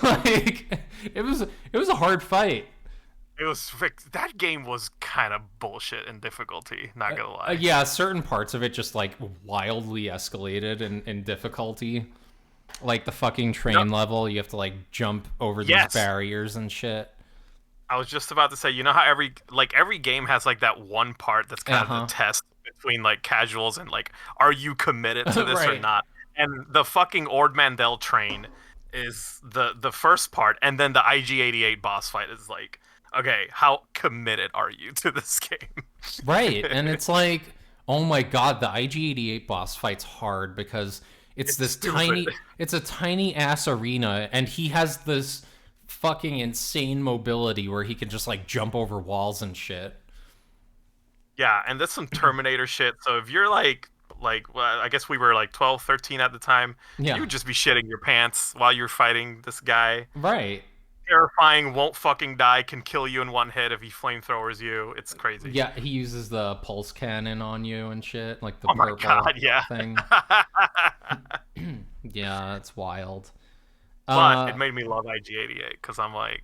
Like it was a hard fight. That game was kind of bullshit in difficulty. Not gonna lie. Yeah, certain parts of it just like wildly escalated in difficulty. Like the fucking train level, you have to like jump over these Yes. barriers and shit. I was just about to say, you know how every game has like that one part that's kind of the test between like casuals and like, are you committed to this or Right. not? And the fucking Ord Mandel train is the first part, and then the IG-88 boss fight is like, okay, how committed are you to this game? Right. And it's like, oh my god, the IG-88 boss fight's hard because it's this stupid. it's a tiny ass arena, and he has this fucking insane mobility where he can just like jump over walls and shit. Yeah, and that's some Terminator shit. So if you're well, I guess we were like 12, 13 at the time, you Yeah. would just be shitting your pants while you're fighting this guy. Right. Terrifying, won't fucking die, can kill you in one hit if he flamethrowers you. It's crazy. Yeah, he uses the pulse cannon on you and shit, like the Oh my purple god, yeah. thing. Yeah, it's wild. But it made me love IG-88 because I'm like,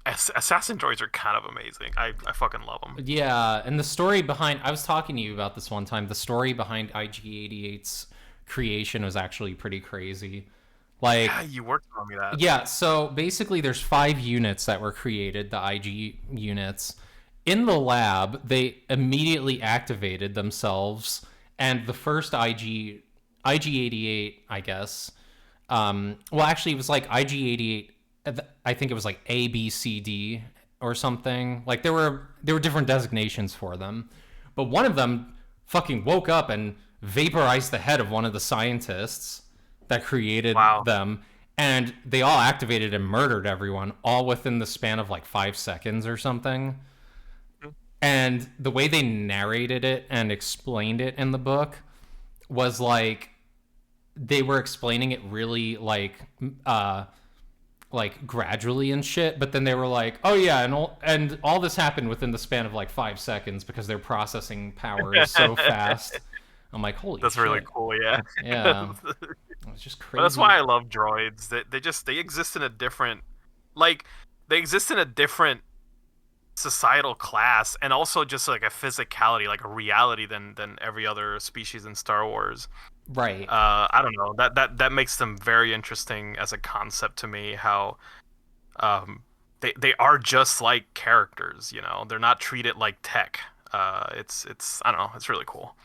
assassin droids are kind of amazing. I fucking love them. Yeah, and the story behind I was talking to you about this one time. The story behind IG-88's creation was actually pretty crazy. Like, Yeah, you worked on me that. yeah, so basically there's 5 units that were created, the IG units. In the lab, they immediately activated themselves, and the first IG-88, I guess. Well, actually, it was like IG-88. I think it was like A, B, C, D, or something. Like there were different designations for them, but one of them fucking woke up and vaporized the head of one of the scientists that created Wow. them, and they all activated and murdered everyone, all within the span of like 5 seconds or something. And the way they narrated it and explained it in the book was like they were explaining it really like gradually and shit, but then they were like, oh yeah, and all this happened within the span of like 5 seconds because their processing power is so fast. I'm like, holy That's shit. really cool, yeah. Yeah, it's just crazy. But that's why I love droids. They exist in a different, like, they exist in a different societal class, and also just like a physicality, like a reality than every other species in Star Wars. Right. I don't know, that makes them very interesting as a concept to me. How they are just like characters, you know. They're not treated like tech. It's I don't know. It's really cool.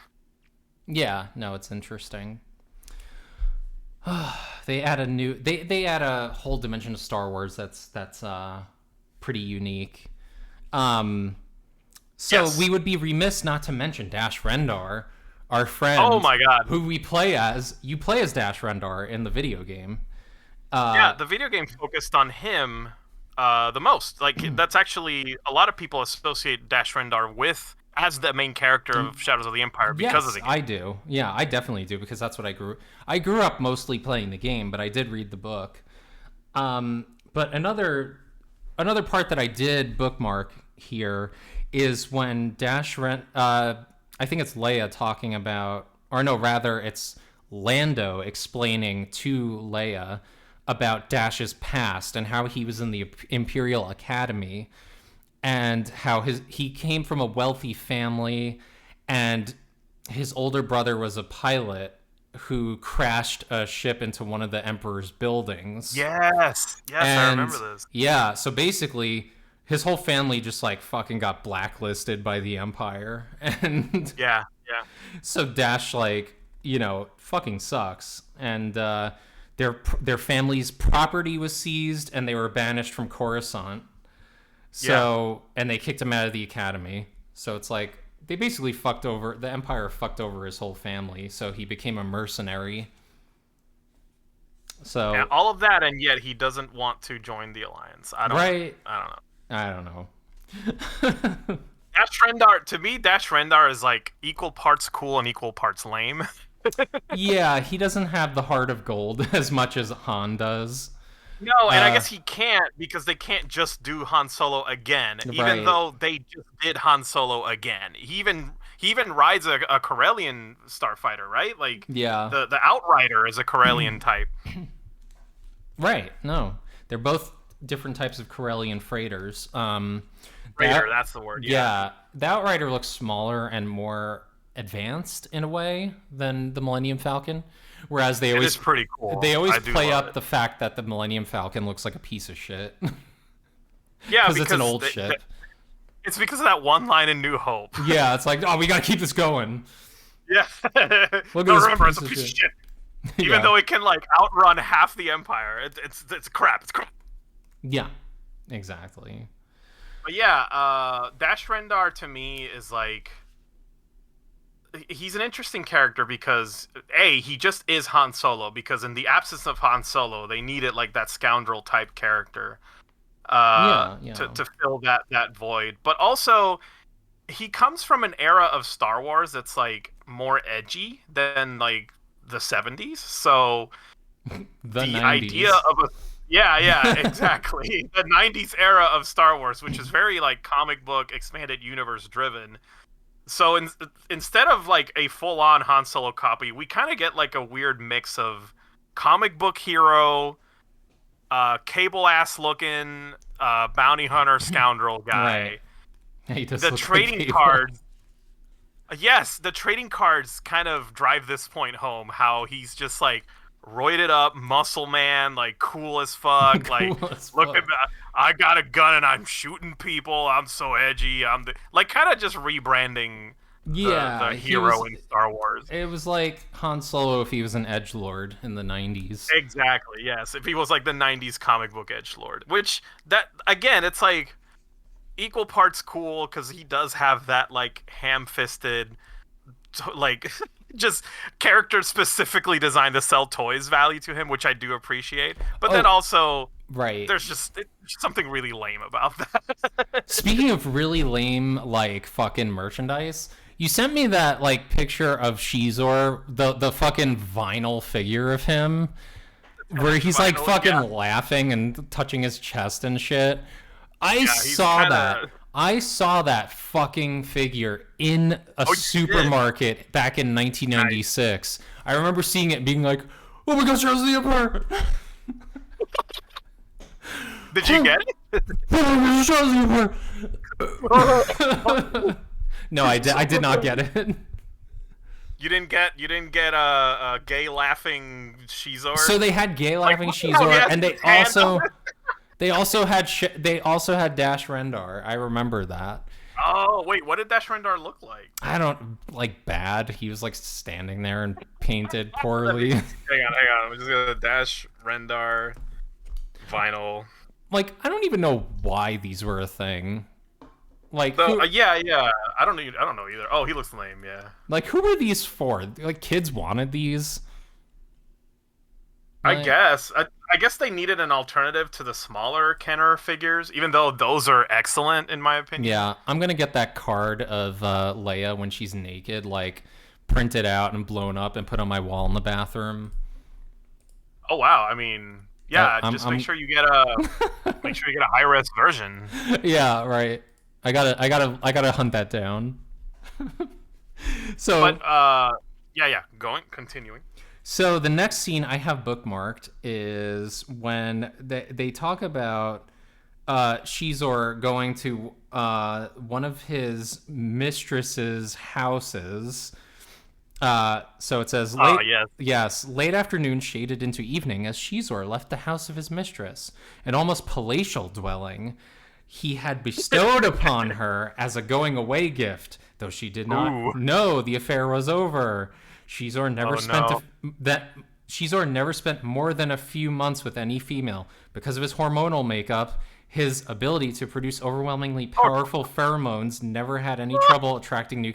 Yeah. No, it's interesting. They add a new. They add a whole dimension of Star Wars that's pretty unique. So Yes. we would be remiss not to mention Dash Rendar, our friend. Oh my god. Who we play as. You play as Dash Rendar in the video game. Yeah, the video game focused on him the most. Like that's actually a lot of people associate Dash Rendar with as the main character of Shadows of the Empire because of the game. I do. Yeah, I definitely do because that's what I grew up mostly playing the game, but I did read the book. But another part that I did bookmark here is when I think it's Leia talking about, or no, rather it's Lando explaining to Leia about Dash's past and how he was in the Imperial Academy and how he came from a wealthy family and his older brother was a pilot who crashed a ship into one of the Emperor's buildings. Yes, I remember this. Yeah, so basically his whole family just like fucking got blacklisted by the Empire. And Yeah. so Dash, like, you know, fucking sucks. And their family's property was seized and they were banished from Coruscant. So, and they kicked him out of the academy. So it's like they basically the Empire fucked over his whole family. So he became a mercenary. So Yeah, all of that, and yet he doesn't want to join the Alliance. I don't know. Dash Rendar, to me, Dash Rendar is like equal parts cool and equal parts lame. Yeah, he doesn't have the heart of gold as much as Han does. No, and I Uh, guess he can't because they can't just do Han Solo again, even right. though they just did Han Solo again. He even rides a Corellian starfighter, right? Like Yeah. the Outrider is a Corellian type. Right. No, they're both different types of Corellian freighters. Raider, That that's the word. Yeah. yeah, the Outrider looks smaller and more advanced in a way than the Millennium Falcon, whereas It is pretty cool. they always I do play love up it. the fact that the Millennium Falcon looks like a piece of shit Yeah, because it's an because old ship. it's because of that one line in New Hope. Yeah, it's like, oh, we gotta keep this going. Yeah. Look No, at this remember, it's piece a of piece of shit. shit. Even Yeah, though it can like outrun half the Empire, it's crap. It's crap. yeah, exactly. But yeah, Dash Rendar to me is like he's an interesting character because he just is Han Solo because in the absence of Han Solo, they needed like that scoundrel type character Yeah, to yeah, fill that void. But also he comes from an era of Star Wars that's like more edgy than like the 70s. So the the idea '90s. of a yeah, exactly. The 90s era of Star Wars, which is very like comic book expanded universe driven. So instead of like a full-on Han Solo copy, we kind of get like a weird mix of comic book hero, cable ass looking bounty hunter scoundrel Right. guy. He does The look like trading Cable. cards, yes, the trading cards kind of drive this point home. How he's just like roided up muscle man, like cool as fuck. Like, Cool as look at fuck. me, I got a gun and I'm shooting people. I'm so edgy. I'm the like kind of just rebranding the Yeah, he hero was. in Star Wars. It was like Han Solo if he was an edge lord in the '90s. Exactly. Yes. If he was like the '90s comic book edgelord, which that again, it's like equal parts cool because he does have that like ham-fisted like just character specifically designed to sell toys value to him, which I do appreciate. But then Oh, also right. there's just something really lame about that. Speaking of really lame, like fucking merchandise, you sent me that like picture of Shizor, the fucking vinyl figure of him, where he's like Finally, fucking yeah, laughing and touching his chest and shit. I yeah, he's saw kind that. of. I saw that fucking figure in a Oh, you did. supermarket back in Nice. 1996. I remember seeing it being like, "Oh my gosh, Shadows of the Empire!" Did you get it? Oh my gosh, Shadows of the Empire! No, I did not get it. You didn't get a gay laughing Shizor. So they had gay Like, laughing what the hell, he Shizor, has and his hand up? they also had they also had Dash Rendar. I remember that. Oh wait, what did Dash Rendar look like? I don't like bad. He was like standing there and painted Let me poorly. hang on. I'm just gonna Dash Rendar vinyl. Like I don't even know why these were a thing. Like So who yeah. I don't know either. Oh, he looks lame. Yeah. who were these for? Like kids wanted these. I Like, guess. I guess they needed an alternative to the smaller Kenner figures, even though those are excellent in my opinion. yeah, I'm gonna get that card of Leia when she's naked, like printed out and blown up and put on my wall in the bathroom. Oh wow. I mean, That yeah. Just make sure you get a high res version. Yeah, right. I gotta hunt that down. But So yeah. Continuing. so the next scene I have bookmarked is when they talk about Shizor going to one of his mistress's houses. So it says Oh late. yes. Yes, late afternoon shaded into evening as Shizor left the house of his mistress, an almost palatial dwelling he had bestowed upon her as a going away gift, though she did not Ooh. know the affair was over. Shizor never Oh spent no. that Shizor never spent more than a few months with any female because of his hormonal makeup. His ability to produce overwhelmingly powerful pheromones never had any trouble attracting new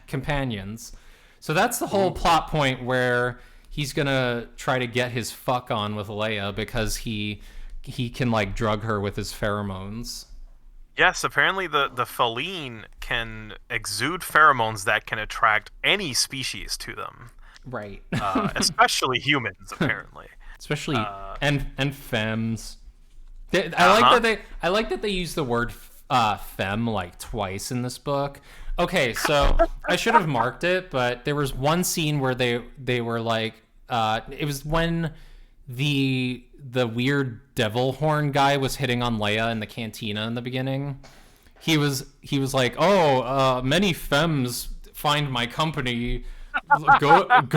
companions. So that's the whole plot point where he's gonna try to get his fuck on with Leia because he can like drug her with his pheromones. Yes, apparently the feline can exude pheromones that can attract any species to them, Right. especially humans, apparently. especially Uh, and femmes. I like that they use the word femme like twice in this book. Okay, so I should have marked it, but there was one scene where they were like it was when the weird devil horn guy was hitting on Leia in the cantina in the beginning. He was like, "Oh, many femmes find my company good." And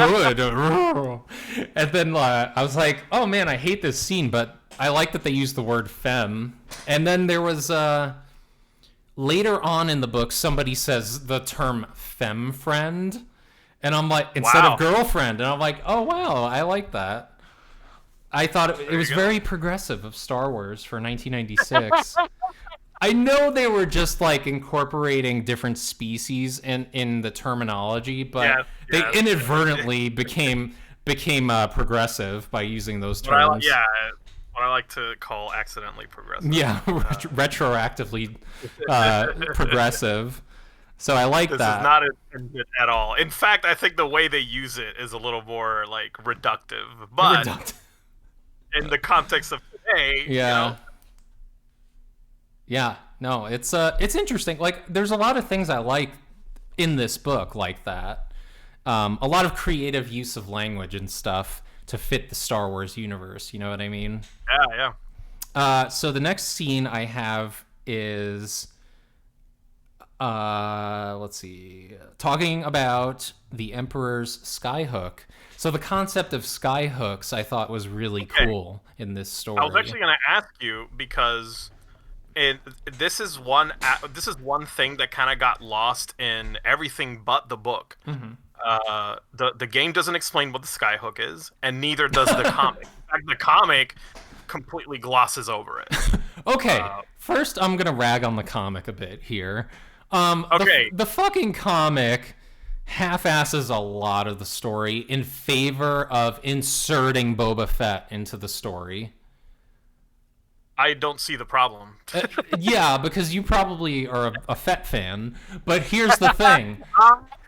then I was like, "Oh man, I hate this scene," but I like that they used the word femme. And then there was later on in the book, somebody says the term femme friend, and I'm like, instead Wow. of girlfriend, and I'm like, oh wow, I like that. I thought it was very progressive of Star Wars for 1996. I know they were just like incorporating different species in the terminology, but they inadvertently became progressive by using those terms. What I like to call accidentally progressive. Yeah, retroactively progressive. So I like This that. is not intended at all. In fact, I think the way they use it is a little more like reductive. But in the context of today, yeah. Yeah, no, it's interesting. Like, there's a lot of things I like in this book like that. A lot of creative use of language and stuff to fit the Star Wars universe. You know what I mean? Yeah. So the next scene I have is, let's see, talking about the Emperor's skyhook. So the concept of skyhooks I thought was really cool in this story. I was actually going to ask you because this is one thing that kind of got lost in everything but the book. Mm-hmm. The game doesn't explain what the skyhook is, and neither does the comic. In fact, the comic completely glosses over it. Okay, first I'm gonna rag on the comic a bit here. Okay. The fucking comic half-asses a lot of the story in favor of inserting Boba Fett into the story. I don't see the problem. Yeah, because you probably are a Fett fan, but here's the thing.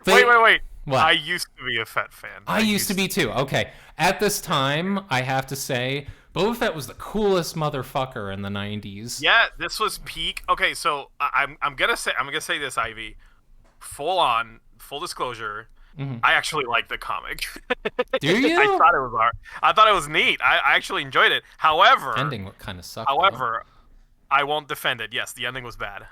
Wait. What? I used to be a Fett fan. I used to be too. Okay. At this time, I have to say, Boba Fett was the coolest motherfucker in the 90s. Yeah, this was peak. Okay, so I'm gonna say this, Ivy. Full disclosure. Mm-hmm. I actually like the comic. Do you? I thought it was neat. I actually enjoyed it. However, ending kind of sucked. However, I won't defend it. Yes, the ending was bad.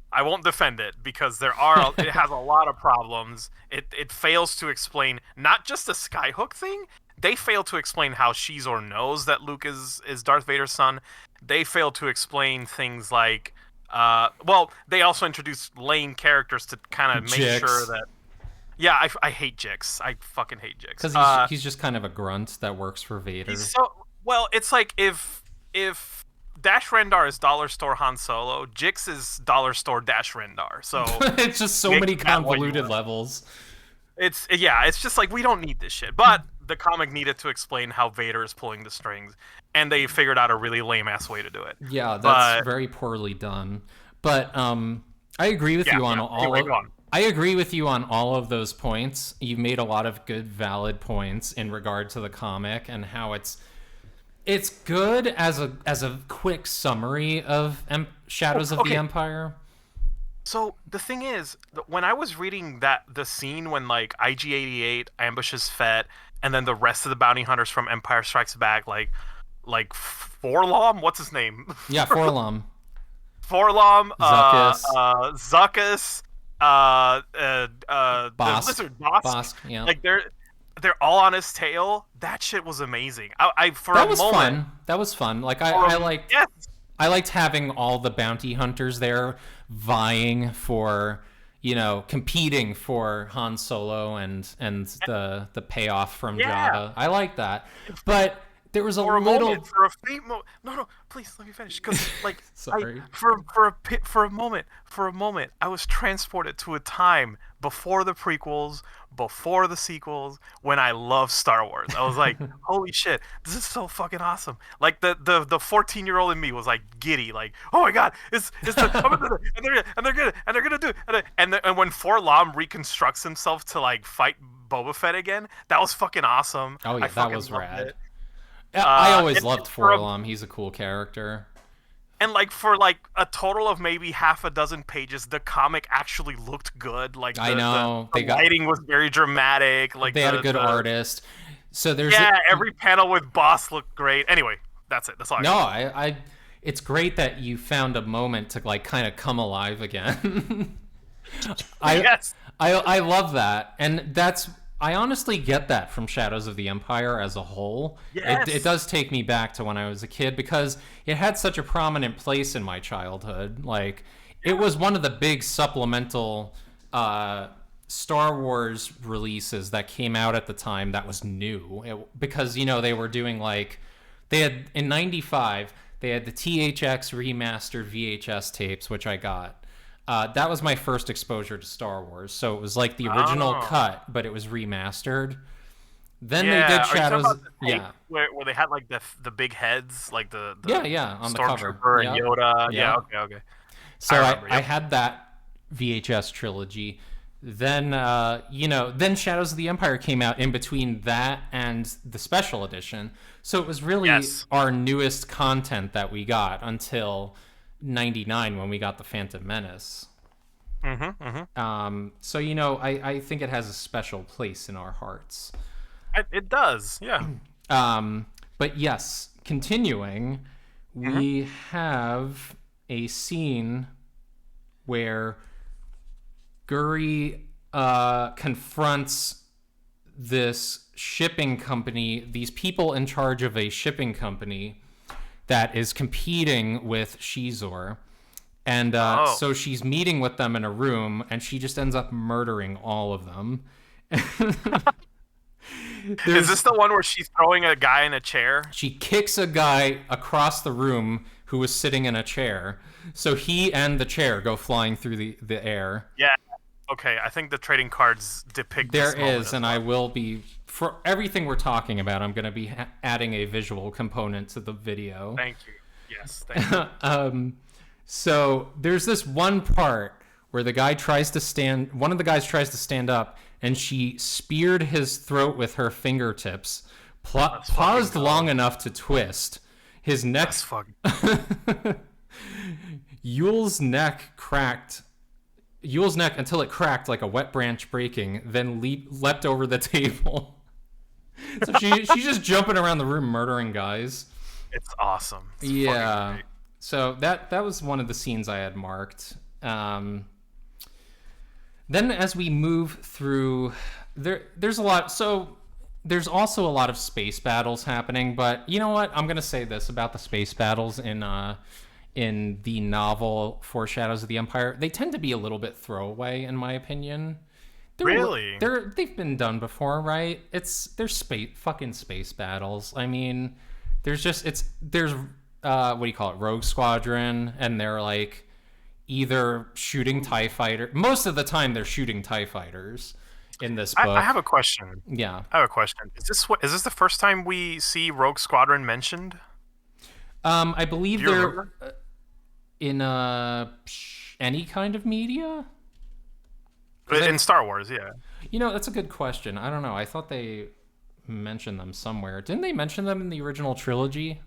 I won't defend it because it has a lot of problems. It fails to explain not just the skyhook thing. They fail to explain how Shizor knows that Luke is Darth Vader's son. They fail to explain things like, they also introduce lame characters to kind of make sure that. Yeah, I hate Jix. I fucking hate Jix. Because he's just kind of a grunt that works for Vader. It's like if Dash Rendar is Dollar Store Han Solo, Jix is Dollar Store Dash Rendar. So it's just so many convoluted levels. It's just like, we don't need this shit. But the comic needed to explain how Vader is pulling the strings, and they figured out a really lame ass way to do it. Yeah, that's very poorly done. But I agree with you on I agree with you on all of those points. You've made a lot of good, valid points in regard to the comic and how it's good as a quick summary of Shadows of the Empire. So the thing is, when I was reading the scene when like IG-88 ambushes Fett, and then the rest of the bounty hunters from Empire Strikes Back, like Forlom, what's his name? Yeah, Forlom. Zuckuss, the lizard Bosk. Yeah. Like they're all on his tail. That shit was amazing. That was fun. Like I liked having all the bounty hunters there vying for, competing for Han Solo and the payoff from Jabba. I like that. But there was for please let me finish, because like sorry. For a moment I was transported to a time before the prequels, before the sequels, when I loved Star Wars. I was like, holy shit, this is so fucking awesome. Like the 14-year-old in me was like giddy, like, oh my god, it's and they're gonna do it. And when Forlom reconstructs himself to like fight Boba Fett again, that was fucking awesome. Oh yeah, that was rad. I always And loved Forlom. He's a cool character. like for like a total of maybe half a dozen pages, the comic actually looked good. Like I know the lighting was very dramatic. Like they had a good artist. So there's every panel with Boss looked great. Anyway, that's it. That's all. no, I it's great that you found a moment to like kind of come alive again. Yes. I love that, and I honestly get that from Shadows of the Empire as a whole. Yes. It does take me back to when I was a kid because it had such a prominent place in my childhood. Like, it was one of the big supplemental Star Wars releases that came out at the time that was new. Because, they were doing like, they had, in 95, they had the THX remastered VHS tapes, which I got. That was my first exposure to Star Wars. So it was like the original cut, but it was remastered. Then they did Shadows. Where they had like the big heads, like the on the cover. Stormtrooper and Yoda. Yeah, okay. So I had that VHS trilogy. Then then Shadows of the Empire came out in between that and the special edition. So it was really our newest content that we got until 99 when we got the Phantom Menace. So I think it has a special place in our hearts. It does, yeah. But yes, continuing, we have a scene where Guri confronts this shipping company, these people in charge of a shipping company that is competing with Shizor. And so she's meeting with them in a room, and she just ends up murdering all of them. Is this the one where she's throwing a guy in a chair? She kicks a guy across the room who was sitting in a chair. So he and the chair go flying through the air. Yeah. Okay, I think the trading cards depict this moment. There is, and I will be... For everything we're talking about, I'm going to be adding a visual component to the video. Thank you. Yes, thank you. So there's this one part where one of the guys tries to stand up, and she speared his throat with her fingertips, paused long enough to twist. His neck... Yule's neck cracked... Yule's neck until it cracked like a wet branch breaking, then leapt over the table. So she's just jumping around the room murdering guys. It's awesome. It's so that was one of the scenes I had marked. Then as we move through, there's a lot. So there's also a lot of space battles happening. But you know what? I'm gonna say this about the space battles in the novel for Shadows of the Empire. They tend to be a little bit throwaway, in my opinion. Really? They've been done before, right? There's fucking space battles. I mean, there's what do you call it? Rogue Squadron, and they're like either shooting TIE fighter. Most of the time, they're shooting TIE fighters in this book. I have a question. Yeah, I have a question. Is this the first time we see Rogue Squadron mentioned? I believe they're in any kind of media. In Star Wars, yeah. That's a good question. I don't know. I thought they mentioned them somewhere. Didn't they mention them in the original trilogy?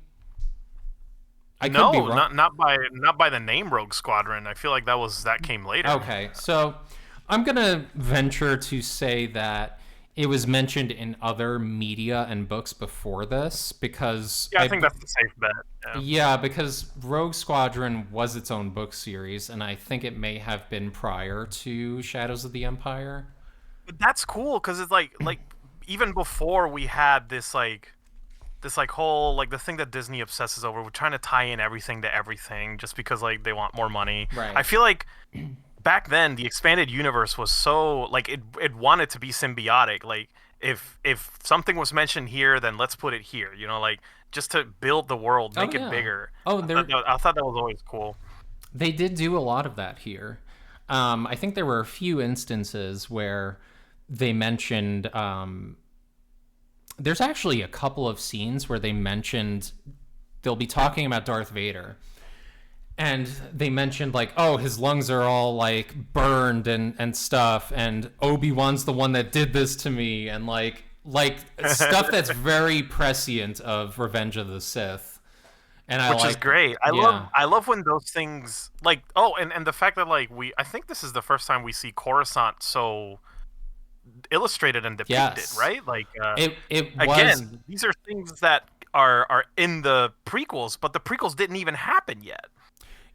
No, not by the name Rogue Squadron. I feel like that came later. Okay, so I'm gonna venture to say that it was mentioned in other media and books before this because I think that's the safe bet. Yeah, because Rogue Squadron was its own book series, and I think it may have been prior to Shadows of the Empire. But that's cool because it's like even before we had this whole the thing that Disney obsesses over. We're trying to tie in everything to everything just because they want more money. Right. I feel like back then the expanded universe was so it wanted to be symbiotic. Like if something was mentioned here, then let's put it here. Just to build the world, make it bigger. I thought that was always cool. They did do a lot of that here. I think there were a few instances where they mentioned. There's actually a couple of scenes where they mentioned they'll be talking about Darth Vader. And they mentioned his lungs are all burned and stuff, and Obi-Wan's the one that did this to me, and like stuff that's very prescient of Revenge of the Sith, and I Which is like, great. yeah, I love when those things like and the fact that like I think this is the first time we see Coruscant so illustrated and depicted, yes, right? Like it was. again, these are things that are in the prequels, but the prequels didn't even happen yet.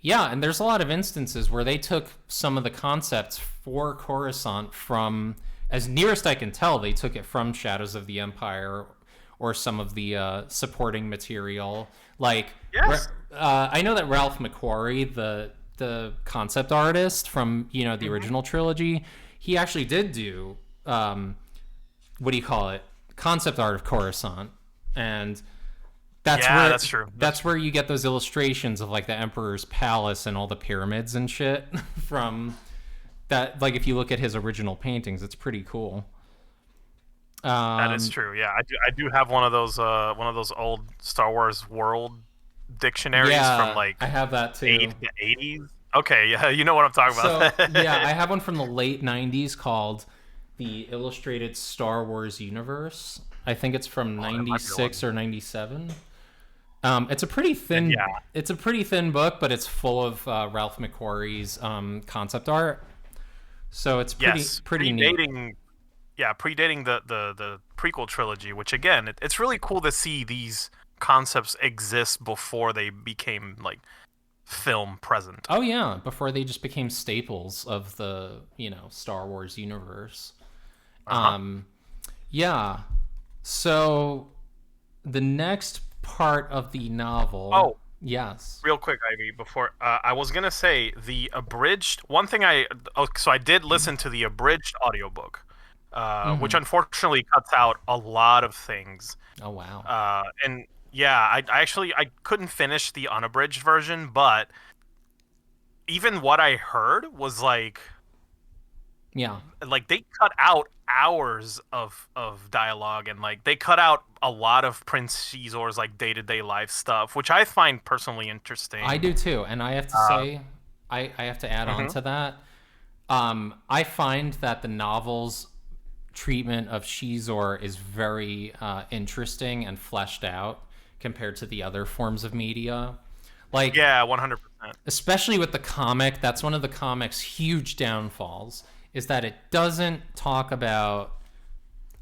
Yeah, and there's a lot of instances where they took some of the concepts for Coruscant from, as nearest I can tell, they took it from Shadows of the Empire or some of the supporting material. Like, Yes. I know that Ralph McQuarrie, the concept artist from the Hmm. original trilogy, he actually did do what do you call it, concept art of Coruscant, and that's Yeah, where that's true. that's where you get those illustrations of like the Emperor's palace and all the pyramids and shit from that. Like if you look at his original paintings, it's pretty cool. That is Um, true. Yeah, I do have one of those old Star Wars world dictionaries from yeah, like I have that too. the 80s. Okay, yeah, you know what I'm talking So yeah, I about. have one from the late '90s called the Illustrated Star Wars Universe. I think it's from Oh, that might be the one. '96 or '97. It's a pretty And thin. yeah, It's a pretty thin book, but it's full of Ralph McQuarrie's concept art. So it's yes, pretty neat. predating predating the prequel trilogy, which again, it's really cool to see these concepts exist before they became like film present. Oh yeah, before they just became staples of the Star Wars universe. Uh-huh. Um, yeah. So the next part of the novel, Oh, yes. real quick, Ivy, before I was gonna say the abridged one thing so I did listen to the abridged audiobook, which Mm-hmm. unfortunately cuts out a lot of things. Oh wow. And yeah, I actually I couldn't finish the unabridged version, but even what I heard was Yeah. like they cut out hours of dialogue, and like they cut out a lot of Prince Caesar's like day-to-day life stuff, which I find personally I interesting. do too, and I have to Uh, say, I have to add on mhm. to that. I find that the novel's treatment of Shizor is very interesting and fleshed out compared to the other forms of media. Like, Yeah, 100%. especially with the comic, that's one of the comic's huge downfalls is that it doesn't talk about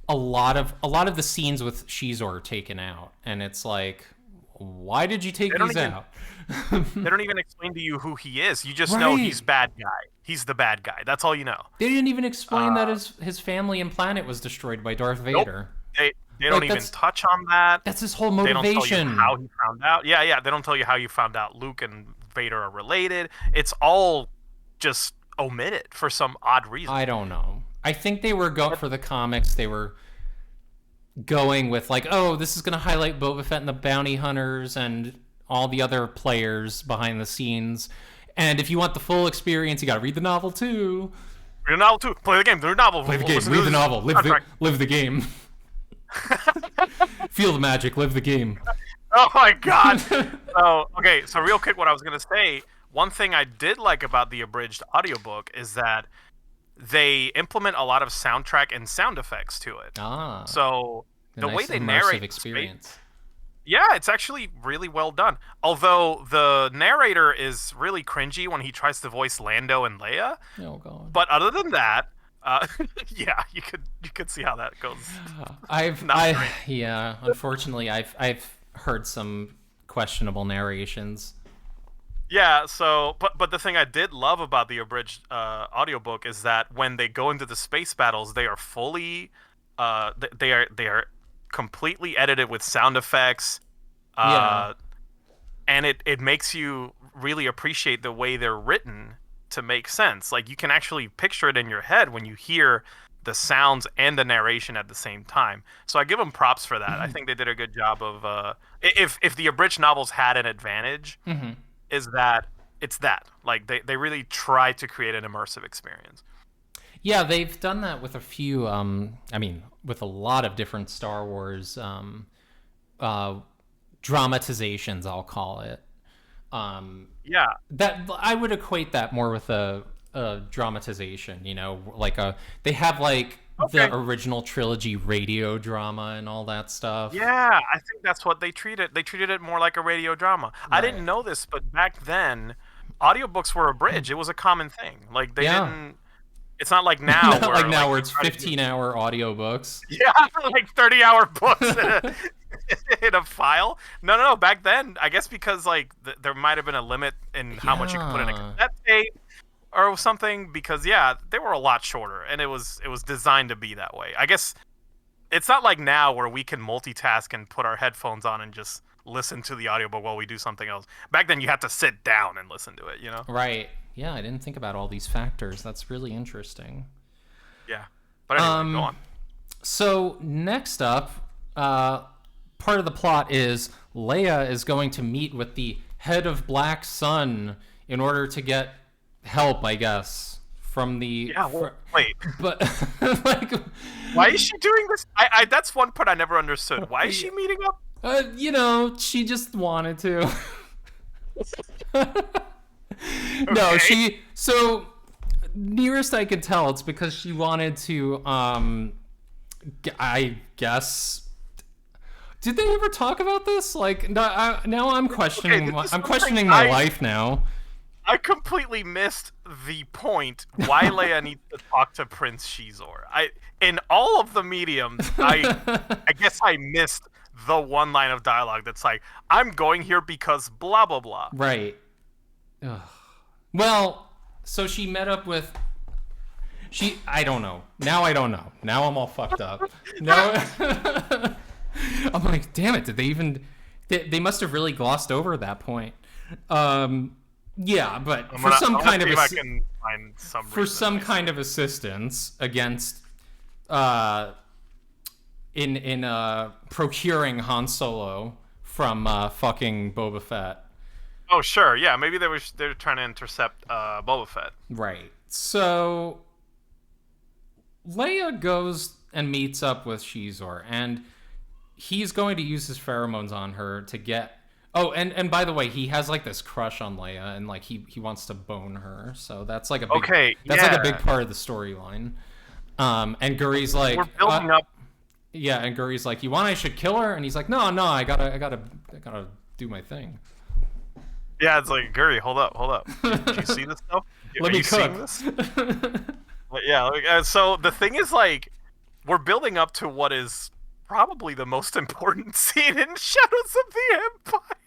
a lot of the scenes with Shizor taken out, and it's like, why did you take They don't these even out? they don't even explain to you who he is. You just know Right. he's bad guy. He's the bad guy. That's all you know. They didn't even explain that Uh, his family and planet was destroyed by Darth nope. Vader. They don't Like even that's touch on that. that's his whole They don't tell you motivation. how he found out. Yeah, yeah. They don't tell you how you found out Luke and Vader are related. It's all just omitted for some odd reason. I don't know. I think they were going But for the comics. They were going with like, oh, this is going to highlight Boba Fett and the bounty hunters and all the other players behind the scenes. And if you want the full experience, you got to read the novel too. read a novel too. Play the game. Read a novel. Play the game, Listen to read the this novel, contract. live the game. Feel the magic, live the game. Oh my god. So okay. So real quick, what I was gonna say. One thing I did like about the abridged audiobook is that they implement a lot of soundtrack and sound effects to it. Ah, So a the way nice they immersive narrate the space, experience. yeah, it's actually really well done. Although the narrator is really cringy when he tries to voice Lando and Leia, Oh god. but other than that, uh, yeah, you could see how that goes. I've Not I great. yeah, unfortunately I've heard some questionable narrations. Yeah, so but the thing I did love about the abridged audiobook is that when they go into the space battles, they are fully they are completely edited with sound effects. Yeah. Uh, and it makes you really appreciate the way they're written to make sense. Like you can actually picture it in your head when you hear the sounds and the narration at the same time. So I give them props for that. I think they did a good job of if the abridged novels had an advantage, Hmm. is that it's that. Like they really try to create an immersive experience. Yeah, they've done that with a few I mean, with a lot of different Star Wars uh dramatizations, I'll call it. Um Yeah. that I would equate that more with a dramatization, like they have like the Okay. original trilogy radio drama and all that stuff. Yeah, I think that's what they treated. They treated it more like a radio drama. I Right. didn't know this, but back then, audiobooks were abridged. It was a common thing. Like they Yeah. didn't. It's not like now Not like where now like where you it's try to do. 15-hour audiobooks. Yeah, like 30-hour books in a, in a file. No, no, no. Back then, I guess because like there might have been a limit in how much you could put in a Yeah. cassette tape or something. Because yeah, they were a lot shorter, and it was designed to be that way. I guess it's not like now where we can multitask and put our headphones on and just listen to the audiobook while we do something else. Back then, you had to sit down and listen to it. You know? Right. Yeah, I didn't think about all these factors. That's really interesting. Yeah. But anyway, go on. So next up, part of the plot is Leia is going to meet with the head of Black Sun in order to get help, I guess, from the. Yeah. Well, wait. But like, Why is she doing this? I that's one part I never understood. Why is she meeting up? she just wanted to. No, Okay. so nearest I could tell, it's because she wanted to. I guess. Did they ever talk about this? Like, now I'm questioning. this is I'm something questioning my I- life now. I completely missed the point why Leia needs to talk to Prince Shizor. In all of the mediums, I guess I missed the one line of dialogue that's like, I'm going here because blah blah blah. Right. Ugh. Well, so she met up with. I don't know. Now I don't know. Now I'm all fucked up. No. I'm like, damn it! Did they even? They must have really glossed over that point. Yeah, but I'm for gonna some kind of see if I can find some for reason some myself. kind of assistance against in procuring Han Solo from fucking Boba Fett. Oh sure, yeah, maybe they're trying to intercept Boba Fett. Right. So Leia goes and meets up with Shizor, and he's going to use his pheromones on her to get. Oh, and by the way, he has like this crush on Leia, and like he wants to bone her. So that's like a big, Okay, that's like a big yeah. part of the storyline. And Guri's like, We're building up. yeah, and Guri's like, you want I should kill her? And he's like, no, I gotta do my thing. Yeah, it's like Guri, hold up. Did you see this stuff? Let Are me you seeing cook. this? Yeah. So the thing is, like, we're building up to what is probably the most important scene in Shadows of the Empire.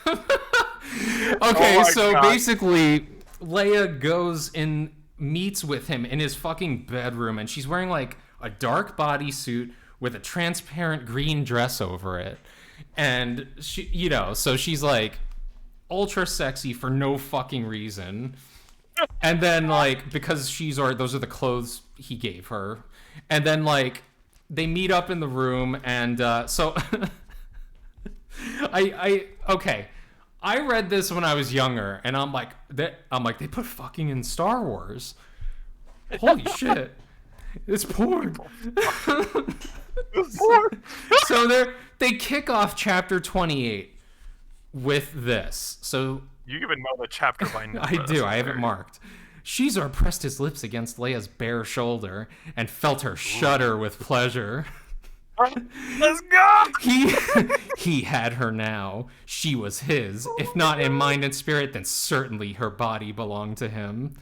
Okay, Oh my so God. basically, Leia goes and meets with him in his fucking bedroom, and she's wearing like a dark bodysuit with a transparent green dress over it, and so she's like ultra sexy for no fucking reason. And then like because those are the clothes he gave her, and then like they meet up in the room, and so I read this when I was younger, and I'm like they put fucking in Star Wars. Holy shit, it's porn. So they kick off chapter 28 with this. So You even know the chapter by number. I do. I have it marked. Shizor pressed his lips against Leia's bare shoulder and felt her shudder with pleasure. Let's go. He had her now. She was his. If not in mind and spirit, then certainly her body belonged to him.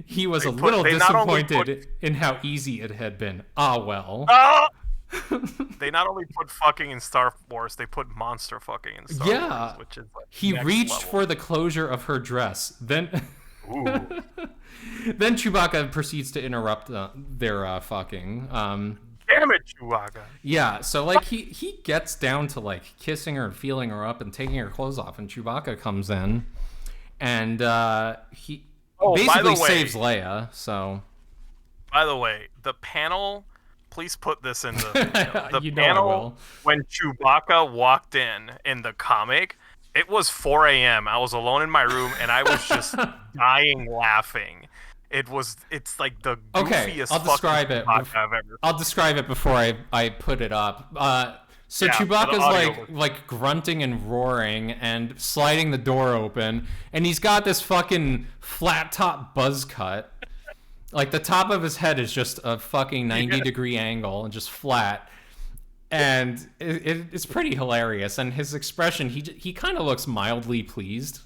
He was a little they not only disappointed in how easy it had been. Ah, well. Oh! They not only put fucking in Star Wars, they put monster fucking in Star Yeah. Wars, which is like He next reached level. for the closure of her dress. Then Ooh. then Chewbacca proceeds to interrupt their fucking. Damn it, Chewbacca. Yeah, so like he gets down to like kissing her and feeling her up and taking her clothes off, and Chewbacca comes in, and he Oh, by basically the way- saves Leia. So By the way, the panel. Please put this in the You know I panel will. when Chewbacca walked in the comic. It was 4 a.m. I was alone in my room and I was just dying laughing. It's like the goofiest Okay, I'll describe fucking it. Chewbacca I've ever. I'll describe it before I put it up. So Yeah, for the Chewbacca's audio. like grunting and roaring and sliding the door open, and he's got this fucking flat top buzz cut, Like the top of his head is just a fucking 90 Yeah. degree angle and just flat. And it's pretty hilarious. And his expression, he kind of looks mildly pleased.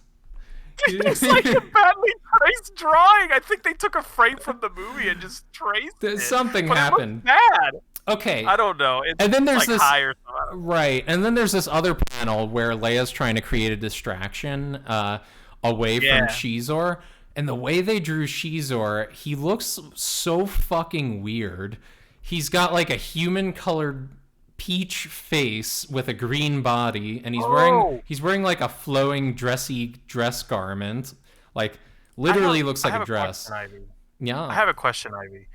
It's like a badly traced drawing. I think they took a frame from the movie and just traced it. Something But happened. It looks bad. Okay. I don't know. It's And then there's like this high or something. right, and then there's this other panel where Leia's trying to create a distraction away from Shizor, and the way they drew Shizor, he looks so fucking weird. He's got like a human-colored peach face with a green body, and he's wearing like a flowing dressy dress garment, like literally looks like a dress. Yeah, I have a question, Ivy.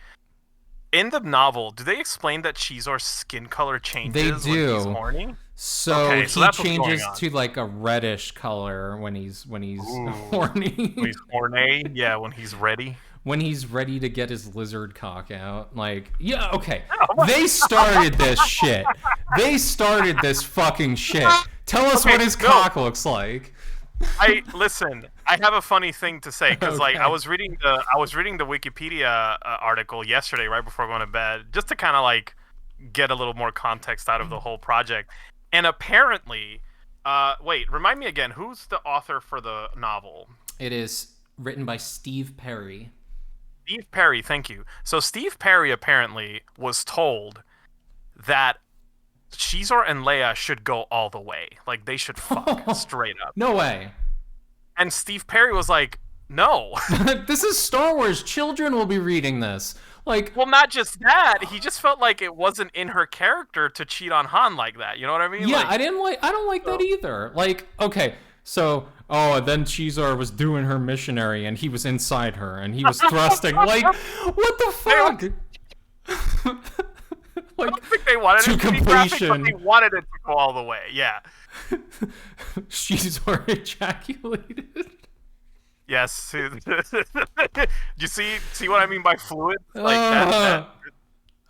In the novel, do they explain that Shizor's skin color changes They when do. he's horny? So Okay, he so that's what's changes going on. to like a reddish color when he's Ooh. horny. When he's horny? Yeah, when he's ready. When he's ready to get his lizard cock out. Like, yeah, okay. They started this shit. They started this fucking shit. Tell us what his cock looks like. Listen. I have a funny thing to say because, like, Okay. I was reading the Wikipedia article yesterday, right before going to bed, just to kind of like get a little more context out of the whole project. And apparently, wait, remind me again, who's the author for the novel? It is written by Steve Perry. Steve Perry, thank you. So Steve Perry apparently was told that Shizor and Leia should go all the way. Like, they should fuck straight up. No way. And Steve Perry was like, no. This is Star Wars. Children will be reading this. Like, Well, not just that. He just felt like it wasn't in her character to cheat on Han like that. You know what I mean? yeah, Like, I don't like that either. Like, okay, so then Shizor was doing her missionary and he was inside her and he was thrusting. Like, what the fuck? I don't think they wanted to it to be graphic, completion. but they wanted it to go all the way. Yeah. Shizor ejaculated. Yes. You see what I mean by fluid? Like that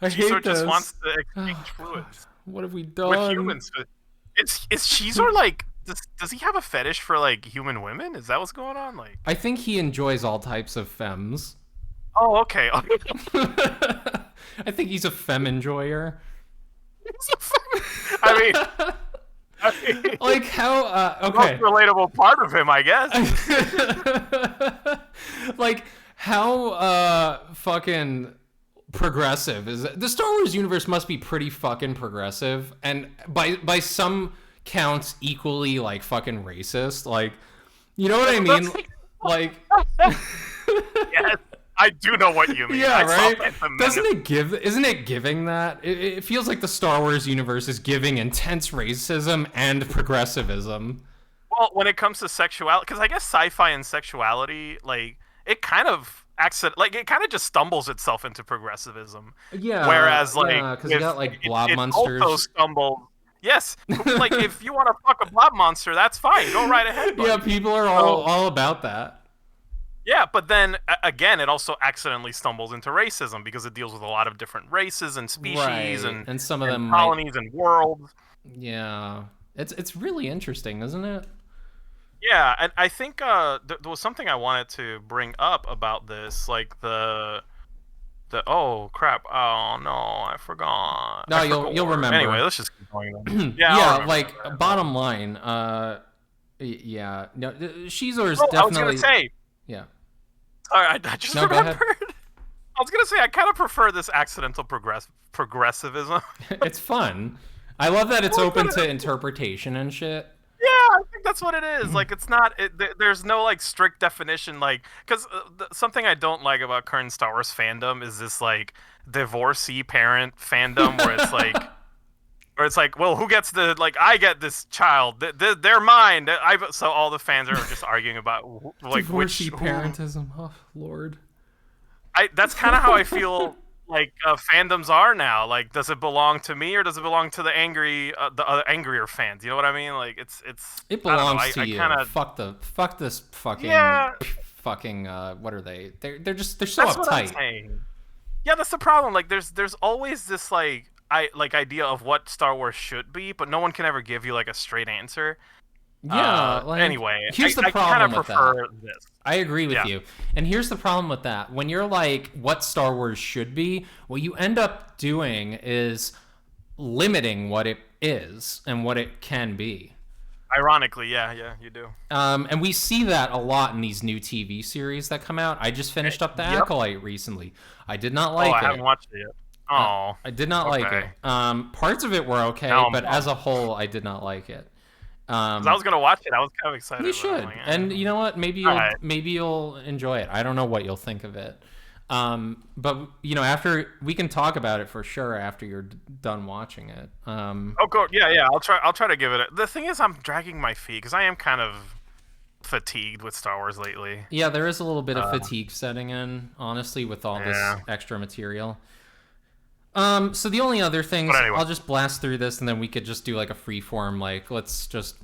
I Shizor hate this. just wants to exchange fluids What have we with done? humans. Is Shizor like? Does he have a fetish for like human women? Is that what's going on? Like, I think he enjoys all types of femmes. oh, okay. I think he's a femme enjoyer. I mean, Like how? most Okay. relatable part of him, I guess. Like how fucking progressive is it? The Star Wars universe must be pretty fucking progressive, and by some counts equally like fucking racist. Like, you know what I mean? Like, Yes, I do know what you mean. yeah, I saw right. Phantom Doesn't Menace. it give? Isn't it giving that? It feels like the Star Wars universe is giving intense racism and progressivism. Well, when it comes to sexuality, because I guess sci-fi and sexuality, like, it kind of it kind of just stumbles itself into progressivism. Yeah. Whereas, like, because you got like blob it monsters. also stumbles. Yes, like if you want to fuck a blob monster, that's fine. Go right ahead. Buddy. Yeah, people are all about that. Yeah, but then again, it also accidentally stumbles into racism because it deals with a lot of different races and species Right. and And some of them colonies and worlds. Yeah, it's really interesting, isn't it? Yeah, and I think there was something I wanted to bring up about this, like the oh crap, oh no, I forgot. No, I you'll forgot. remember. Anyway, let's just keep going. Then. Yeah, I'll Yeah, remember like that. bottom line, yeah, no, Shizor's Oh, definitely. I was gonna say. Yeah. Sorry, I just No, go ahead. remembered. I was gonna say I kind of prefer this accidental progressivism. It's fun. I love that it's open to interpretation and shit. Yeah, I think that's what it is. Like, it's not. There's no like strict definition. Like, because something I don't like about current Star Wars fandom is this like divorcee parent fandom where it's like, well, who gets I get this child. They're mine. So all the fans are just arguing about like Divorcee who. parentism. Oh Lord. That's kind of how I feel like fandoms are now. Like, does it belong to me or does it belong to the other angrier fans? You know what I mean? Like, it's It I don't belongs know, to I you. kinda, Fuck this fucking Yeah. fucking what are they? They're so that's what I'm uptight. saying. Yeah, that's the problem. Like, there's always this idea of what Star Wars should be, but no one can ever give you like a straight answer. Yeah, like, Anyway, here's the I kind problem of with prefer that. this. I agree with Yeah. you. And here's the problem with that. When you're like, what Star Wars should be, what you end up doing is limiting what it is and what it can be. Ironically, yeah, you do. And we see that a lot in these new TV series that come out. I just finished up The Yep. Acolyte recently. I did not Oh, like I it. haven't watched it yet. Oh, I did not like it. okay. Parts of it were okay, Now I'm but as bummed. a whole, I did not like it. 'Cause I was gonna watch it. I was kind of excited. You But I'm should, like, and you know what? Alright. Maybe you'll enjoy it. I don't know what you'll think of it, but you know, after we can talk about it for sure after you're done watching it. Oh, go. Yeah. I'll try to give it. The thing is, I'm dragging my feet because I am kind of fatigued with Star Wars lately. Yeah, there is a little bit of fatigue setting in, honestly, with all this Yeah. extra material. So the only other things, But anyway. I'll just blast through this, and then we could just do like a free form, like let's just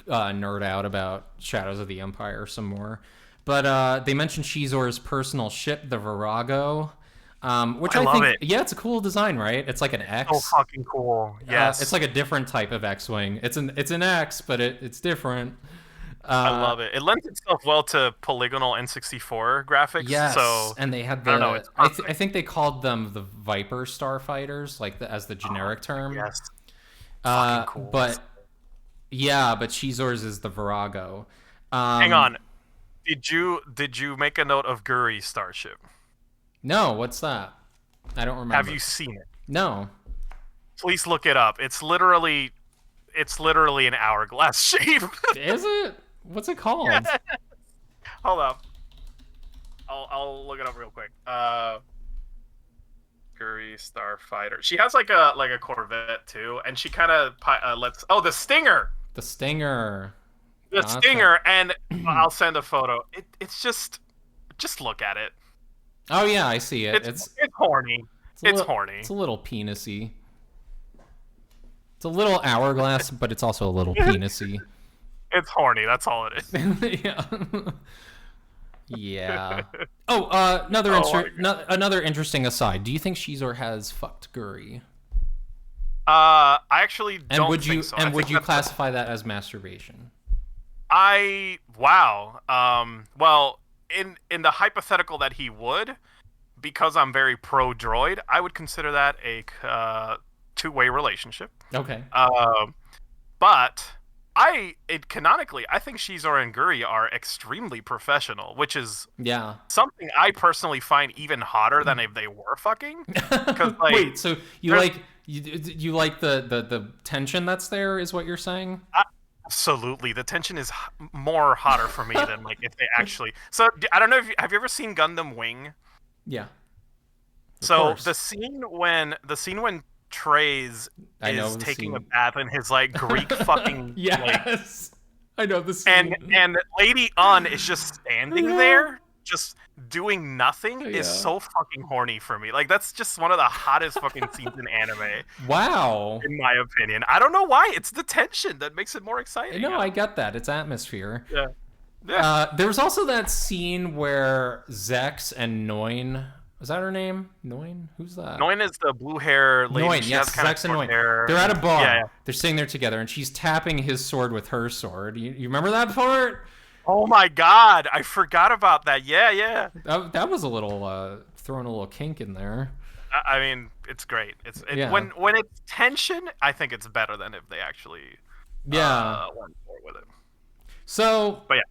nerd out about Shadows of the Empire some more. But they mentioned Shizor's personal ship, the Virago, which I I love think, it. yeah, it's a cool design, right? It's like an X. So fucking cool. Yes. It's like a different type of X-wing. It's an X, but it's different. I love it. It lends itself well to polygonal N64 graphics. Yes, So and they had I don't know, the. it's I think they called them the Viper starfighters, like as the generic term. yes. Uh, Fucking cool. but yeah, but Shizor's is the Virago. Hang on. Did you make a note of Guri's starship? No, what's that? I don't remember. Have you seen it? No. Please look it up. It's literally an hourglass shape. Is it? What's it called? Hold up. I'll look it up real quick. Guri Starfighter. She has like a Corvette too, and she kind of lets. Oh, the Stinger. The Stinger. The Gotcha. Stinger, and I'll send a photo. It's just look at it. Oh yeah, I see it. It's horny. It's horny. It's a little penisy. It's a little hourglass, but it's also a little penisy. It's horny. That's all it is. Yeah. Yeah. Oh, another interesting aside. Do you think Shizor has fucked Guri? I actually don't And would you think so. and I would think you that's- classify that as masturbation? Wow. Well, in the hypothetical that he would, because I'm very pro droid, I would consider that a two-way relationship. Okay. But canonically, I think Shizor and Guri are extremely professional, which is Yeah. something I personally find even hotter than if they were fucking. Like, Wait, so you there's- like you like the tension that's there is what you're saying? Absolutely, the tension is more hotter for me than like if they actually. So I don't know if have you ever seen Gundam Wing? Yeah. So course. the scene when Treize I know is the taking a scene. bath in his like Greek fucking like, Yes. I know the scene. and Lady Un is just standing Yeah. there, just doing nothing, Yeah. is so fucking horny for me. Like that's just one of the hottest fucking scenes in anime, Wow. in my opinion. I don't know why. It's the tension that makes it more exciting. No, I get that. It's atmosphere. Yeah. There was also that scene where Zex and Noin, was that her name? Noin? Who's that? Noin is the blue hair lady. Noin, She yes, has kind of Zex and short Noin. hair. They're at a bar. Yeah. They're sitting there together, and she's tapping his sword with her sword. You remember that part? Oh my god, I forgot about that. Yeah. That was a little throwing a little kink in there. I mean, it's great. Yeah. When it's tension, I think it's better than if they actually went forward with it. So, But yeah.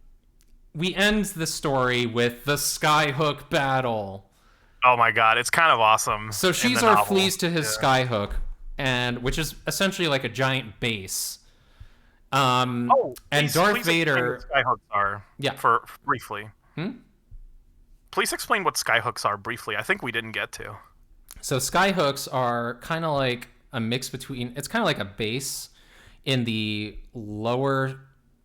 we end the story with the Skyhook battle. Oh my god, it's kind of awesome. So in the Shizor novel. flees to his Yeah. Skyhook, which is essentially like a giant base. Oh, and please Darth explain Vader. what skyhooks are. Yeah. For briefly. Hmm? Please explain what skyhooks are briefly. I think we didn't get to. So Skyhooks are kind of like a mix between. It's kind of like a base in the lower.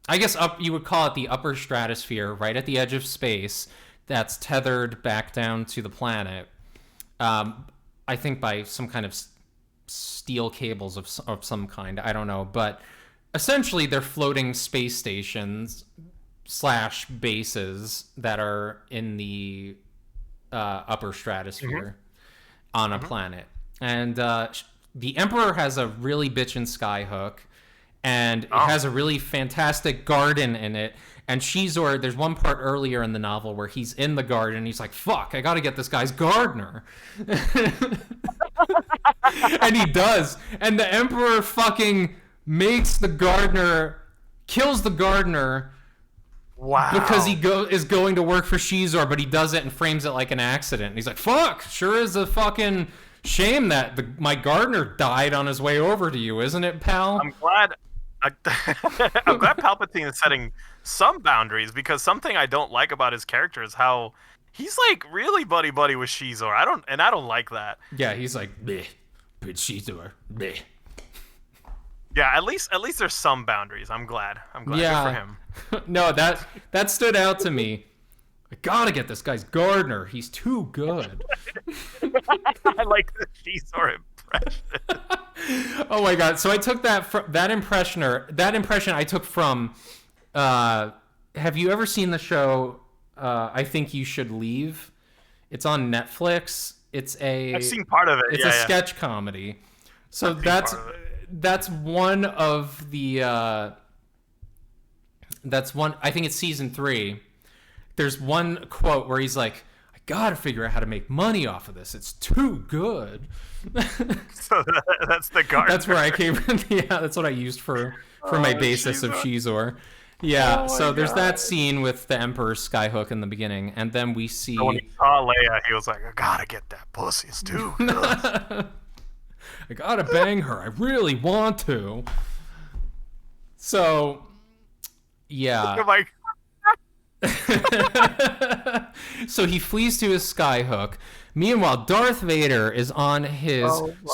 I guess you would call it the upper stratosphere, right at the edge of space. That's tethered back down to the planet. I think by some kind of steel cables of some kind. I don't know, but essentially they're floating space stations / bases that are in the upper stratosphere on a planet. And the Emperor has a really bitchin' Skyhook, and it has a really fantastic garden in it. And Shizor, there's one part earlier in the novel where he's in the garden and he's like, fuck, I gotta get this guy's gardener. And he does. And the Emperor fucking makes the gardener, kills the gardener. Wow. Because he is going to work for Shizor, but he does it and frames it like an accident. And he's like, fuck, sure is a fucking shame that my gardener died on his way over to you, isn't it, pal? I'm glad Palpatine is setting some boundaries, because something I don't like about his character is how he's like really buddy with Shizor. I don't like that. Yeah, he's like, bleh, but Shizor, bleh. Yeah, at least there's some boundaries. I'm glad. Yeah. Good for him. No, that stood out to me. I gotta get this guy's gardener. He's too good. I like the Shizor impression. Oh my god! So I took that impression I took from. Have you ever seen the show? I Think You Should Leave. It's on Netflix. I've seen part of it. It's a sketch comedy. So that's one of the. That's one. I think it's season 3. There's one quote where he's like, I gotta figure out how to make money off of this. It's too good. So that's the gardener. That's where I came from. Yeah, that's what I used for my basis of Shizor. Yeah, so there's that scene with the Emperor Skyhook in the beginning, and then we see... So when he saw Leia, he was like, I gotta get that pussy. It's too good. I gotta bang her. I really want to. So, yeah. I'm like... So he flees to his Skyhook. Meanwhile, Darth Vader is on his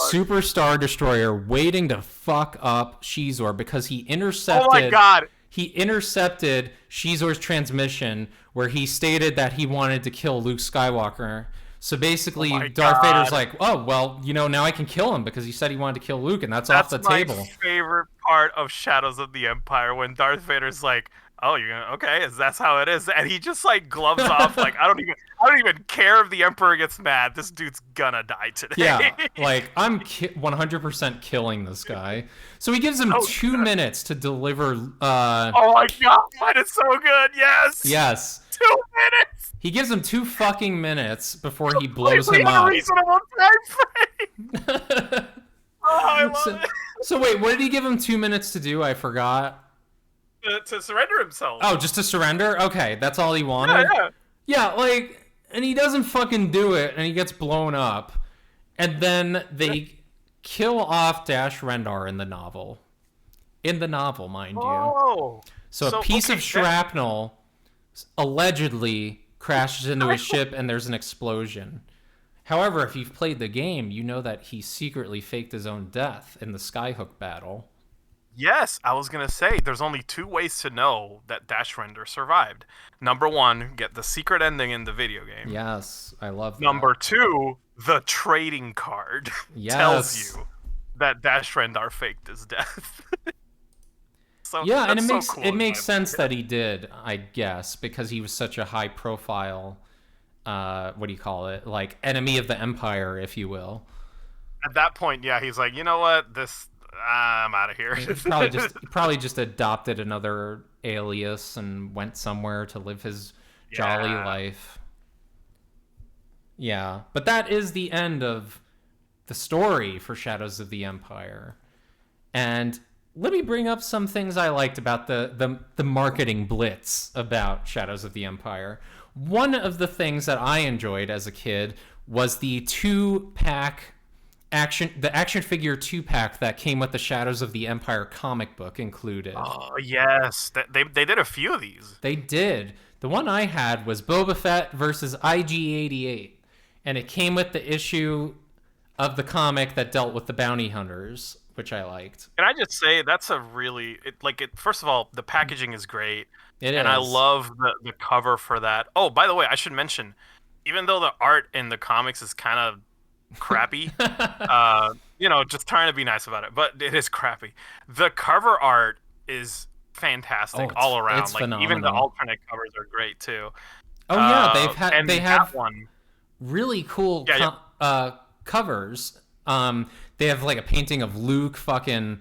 Super Star Destroyer waiting to fuck up Shizor because he intercepted... Oh my god! He intercepted Shizor's transmission where he stated that he wanted to kill Luke Skywalker. So basically, Darth Vader's like, oh, well, now I can kill him because he said he wanted to kill Luke, and that's off the table. That's my favorite part of Shadows of the Empire, when Darth Vader's like, oh, you're gonna, okay, that's how it is, and he just like gloves off, like, I don't even care if the Emperor gets mad. This dude's gonna die today. Yeah, like, I'm 100% killing this guy. So he gives him 2 minutes to deliver. Oh my god, that is so good. Yes. 2 minutes. He gives him 2 fucking minutes before he blows him up. up. Reasonable time frame. Oh, I love it. So wait, what did he give him 2 minutes to do? I forgot. To surrender himself. Oh, just to surrender? Okay, that's all he wanted? Yeah, like, and he doesn't fucking do it, and he gets blown up. And then they kill off Dash Rendar in the novel. In the novel, mind you. So a piece of shrapnel allegedly crashes into his ship, and there's an explosion. However, if you've played the game, you know that he secretly faked his own death in the Skyhook battle. Yes, I was going to say, there's only 2 ways to know that Dash Rendar survived. Number 1, get the secret ending in the video game. Yes, I love that. Number 2, the trading card tells you that Dash Rendar faked his death. So, yeah, and it makes sense that he did, I guess, because he was such a high profile, what do you call it? Like, enemy of the Empire, if you will. At that point, yeah, he's like, you know what, I'm out of here. He probably just adopted another alias and went somewhere to live his jolly life. Yeah, but that is the end of the story for Shadows of the Empire. And let me bring up some things I liked about the marketing blitz about Shadows of the Empire. One of the things that I enjoyed as a kid was the 2-pack action figure 2-pack that came with the Shadows of the Empire comic book included. Oh, yes. They did a few of these. They did. The one I had was Boba Fett versus IG-88, and it came with the issue of the comic that dealt with the bounty hunters, which I liked. Can I just say, that's a really... first of all, the packaging is great. It is. And I love the cover for that. Oh, by the way, I should mention, even though the art in the comics is kind of crappy, just trying to be nice about it, but it is crappy. The cover art is fantastic all around. It's phenomenal. Even the alternate covers are great too. Oh yeah, they have one really cool covers. They have like a painting of Luke fucking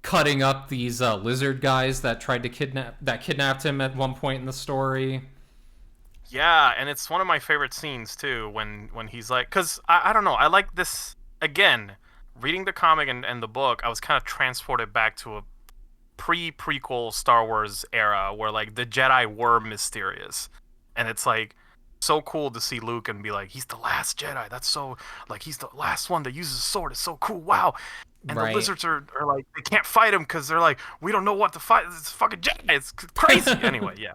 cutting up these lizard guys that tried to kidnapped him at one point in the story. Yeah, and it's one of my favorite scenes too when he's like, because I don't know, I like this again. Reading the comic and the book, I was kind of transported back to a prequel Star Wars era where like the Jedi were mysterious, and it's like so cool to see Luke and be like, he's the last Jedi. That's so like he's the last one that uses a sword. It's so cool. Wow. And Right. the lizards are like they can't fight him because they're like we don't know what to fight. It's fucking Jedi. It's crazy. Anyway, yeah.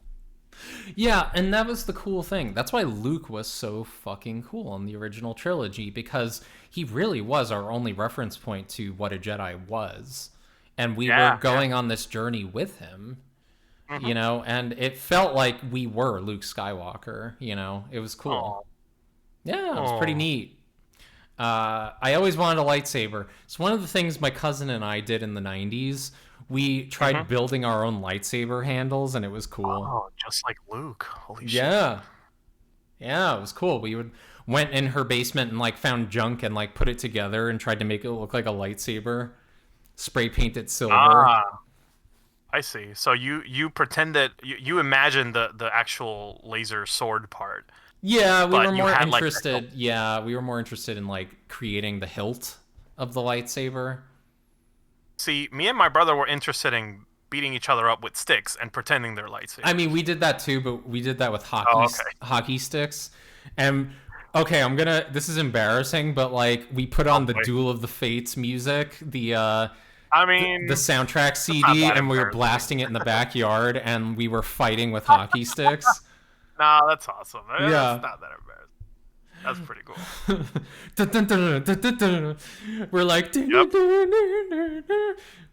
Yeah, and that was the cool thing. That's why Luke was so fucking cool in the original trilogy, because he really was our only reference point to what a Jedi was. And we were going on this journey with him, you know, and it felt like we were Luke Skywalker, you know. It was cool. Aww. Yeah, it was pretty neat. I always wanted a lightsaber. It's one of the things my cousin and I did in the 90s. We tried building our own lightsaber handles, and it was cool. Oh, just like Luke. Holy shit. Yeah, it was cool. Went in her basement and like found junk and like put it together and tried to make it look like a lightsaber. Spray painted silver. I see. So you pretended you imagined the actual laser sword part. Yeah, we but were you more had, like, interested. Yeah, we were more interested in like creating the hilt of the lightsaber. See, me and my brother were interested in beating each other up with sticks and pretending they're lightsabers. I mean, we did that too, but we did that with hockey sticks. And okay, this is embarrassing, but like we put on the Duel of the Fates music, the soundtrack CD, and we were blasting it in the backyard, and we were fighting with hockey sticks. Nah, that's awesome. Yeah. That's not that embarrassing. That's pretty cool. We're like,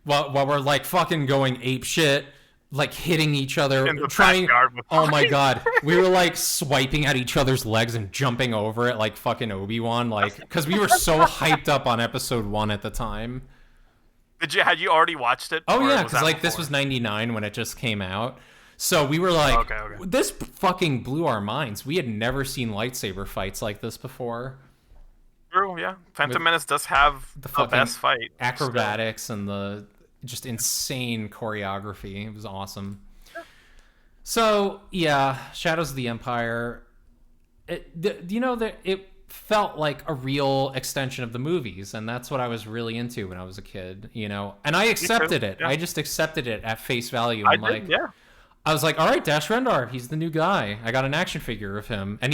while we're like fucking going ape shit, like hitting each other, trying. Oh my god, we were like swiping at each other's legs and jumping over it like fucking Obi-Wan, like because we were so hyped up on episode 1 at the time. Had you already watched it? Oh yeah, because like this was '99 when it just came out. So we were like, this fucking blew our minds. We had never seen lightsaber fights like this before. True, yeah. Phantom Menace does have the best fight. Acrobatics and the just insane choreography. It was awesome. So, yeah, Shadows of the Empire. It felt like a real extension of the movies, and that's what I was really into when I was a kid, you know? And I accepted it. Yeah. I just accepted it at face value. I was like, all right, Dash Rendar, he's the new guy. I got an action figure of him. And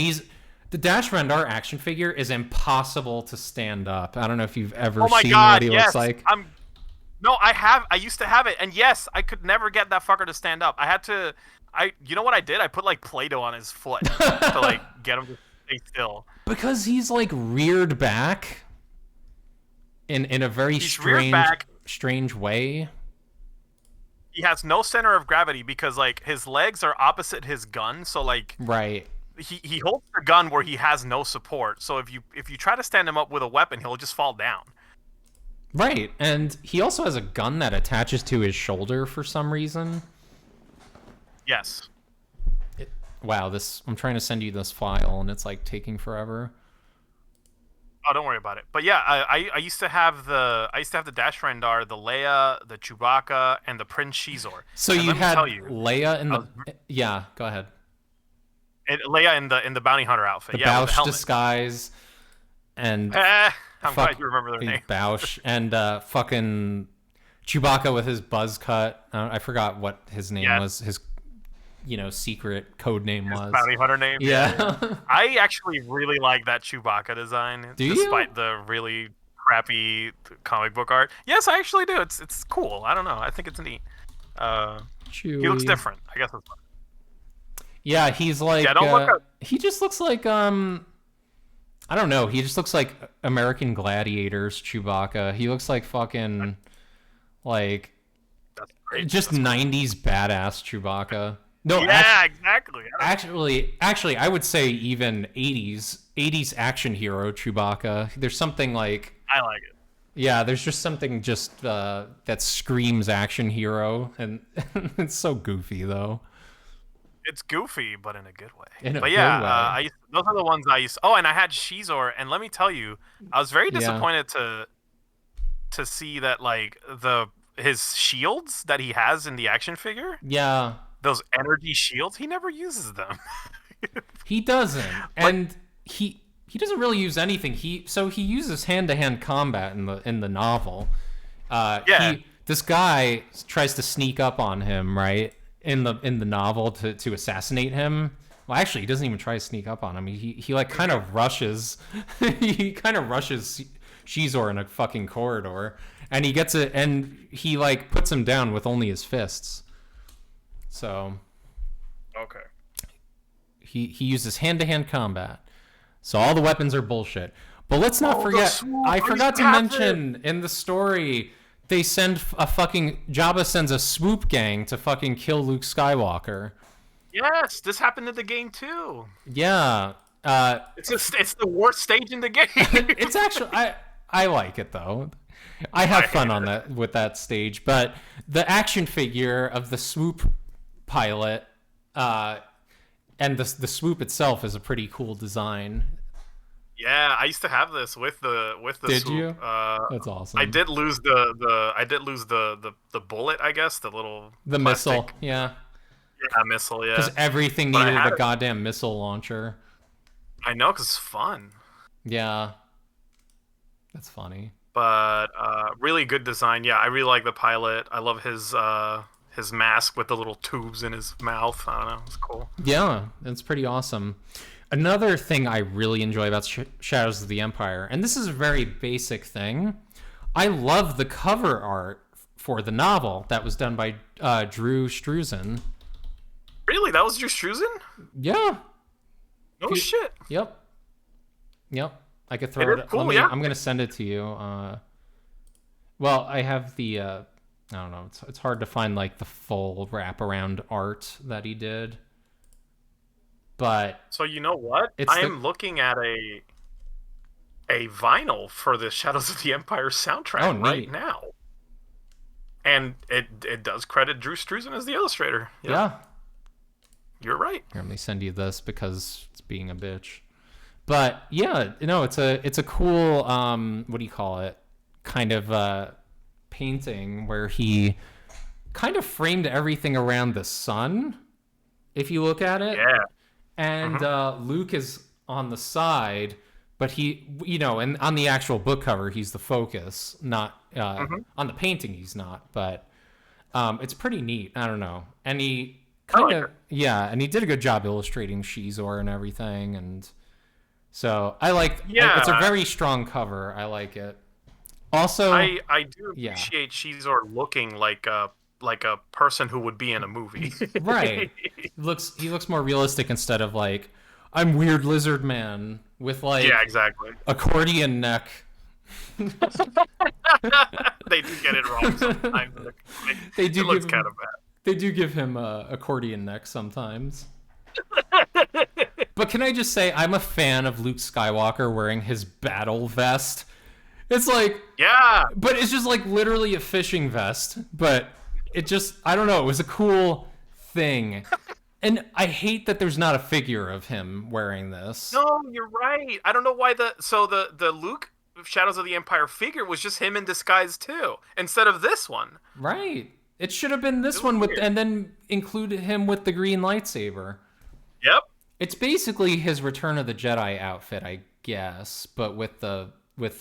the Dash Rendar action figure is impossible to stand up. I don't know if you've ever seen what he looks like. No, I used to have it. And yes, I could never get that fucker to stand up. You know what I did? I put like Play-Doh on his foot to like get him to stay still. Because he's like reared back in a very strange way. He has no center of gravity because like his legs are opposite his gun, so like he holds the gun where he has no support. So if you try to stand him up with a weapon, he'll just fall down. Right, and he also has a gun that attaches to his shoulder for some reason. Yes. Wow, I'm trying to send you this file and it's like taking forever. Oh, don't worry about it. But yeah, I used to have the Dash Rendar, the Leia, the Chewbacca, and the Prince Xizor. So you had Leia in the yeah. Go ahead. Leia in the bounty hunter outfit. The Bausch disguise, and I'm glad you remember their name. Bausch and fucking Chewbacca with his buzz cut. I forgot what his name was. His secret code name was. Bounty hunter name. Yeah. I actually really like that Chewbacca design, despite the really crappy comic book art. Yes, I actually do. It's cool. I don't know. I think it's neat. He looks different. I guess that's what. Yeah, he's like. He just looks like I don't know. He just looks like American Gladiators Chewbacca. He looks like fucking like just 90s badass Chewbacca. No, yeah, exactly. Actually, I would say even 80s action hero Chewbacca. There's something like I like it. Yeah, there's just something that screams action hero, and it's so goofy though. It's goofy, but in a good way. Those are the ones I used. Oh, and I had Xizor, and let me tell you, I was very disappointed to see that like his shields that he has in the action figure. Yeah, Those energy shields, he never uses them. he doesn't, Like, and he doesn't really use anything. He uses hand-to-hand combat in the novel. yeah. This guy tries to sneak up on him, right, in the novel to assassinate him. Well, actually, he doesn't even try to sneak up on him. He like kind of rushes. He kind of rushes Shizor in a fucking corridor, and he gets it, and he like puts him down with only his fists. So Okay. he uses hand-to-hand combat. So all the weapons are bullshit. But let's not forget, I forgot to mention in the story, they send a fucking Jabba sends a swoop gang to fucking kill Luke Skywalker. Yes, this happened in the game too. Yeah. It's the worst stage in the game. It's actually I like it though. I have fun on that with that stage, but the action figure of the swoop pilot and the swoop itself is a pretty cool design. Yeah, I used to have this with the Did swoop. you? That's awesome. I did lose the bullet, I guess, the little the plastic, missile, yeah. yeah, missile, yeah. Because everything But I needed had a it. goddamn missile launcher. I know, 'cause it's fun. Yeah. That's funny. But really good design. Yeah, I really like the pilot. I love his mask with the little tubes in his mouth. I don't know, it's cool. Yeah, it's pretty awesome. Another thing I really enjoy about Shadows of the Empire, and this is a very basic thing, I love the cover art for the novel that was done by Drew Struzan. Really, that was Drew Struzan? Yeah. No shit. Yep. I could throw It is it. cool, Let me, yeah. I'm gonna send it to you. Well, I have the. I don't know. It's hard to find like the full wraparound art that he did. But So you know what? It's I am looking at a vinyl for the Shadows of the Empire soundtrack Oh, neat. right now. And it does credit Drew Struzan as the illustrator. Yep. yeah. You're right. Here, let me send you this because it's being a bitch. But yeah, no, it's a cool what do you call it? Kind of painting where he kind of framed everything around the sun. If you look at it, Yeah. and Luke is on the side, but he, and on the actual book cover, he's the focus. Not on the painting, he's not. But it's pretty neat. I don't know, and he kind of and he did a good job illustrating Shizor and everything, and so I like. Yeah. It's a very strong cover. I like it. Also, I do appreciate Shizor looking like a person who would be in a movie. right. He looks more realistic instead of like I'm weird lizard man with like Yeah, exactly. accordion neck. They do get it wrong sometimes. They do It looks give kind him, of bad. they do give him accordion neck sometimes. But can I just say I'm a fan of Luke Skywalker wearing his battle vest. It's like Yeah. but it's just like literally a fishing vest, but it just I don't know, it was a cool thing. And I hate that there's not a figure of him wearing this. No, you're right. I don't know why the Luke Shadows of the Empire figure was just him in disguise too, instead of this one. Right. It should have been this was one with weird. and then included him with the green lightsaber. Yep. It's basically his Return of the Jedi outfit, I guess, but with a what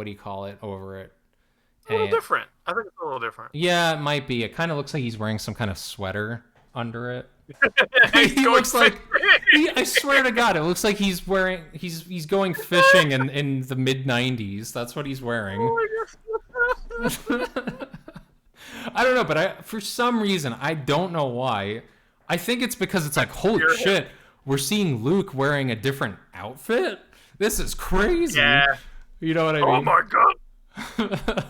do you call it over it? A little different. I think it's a little different. Yeah, it might be. It kind of looks like he's wearing some kind of sweater under it. He's He going looks like fishing. I swear to God, it looks like he's going fishing in the mid '90s. That's what he's wearing. I don't know, but for some reason I don't know why. I think it's because it's like holy shit, we're seeing Luke wearing a different outfit. This is crazy. Yeah. You know what I mean? Oh my god.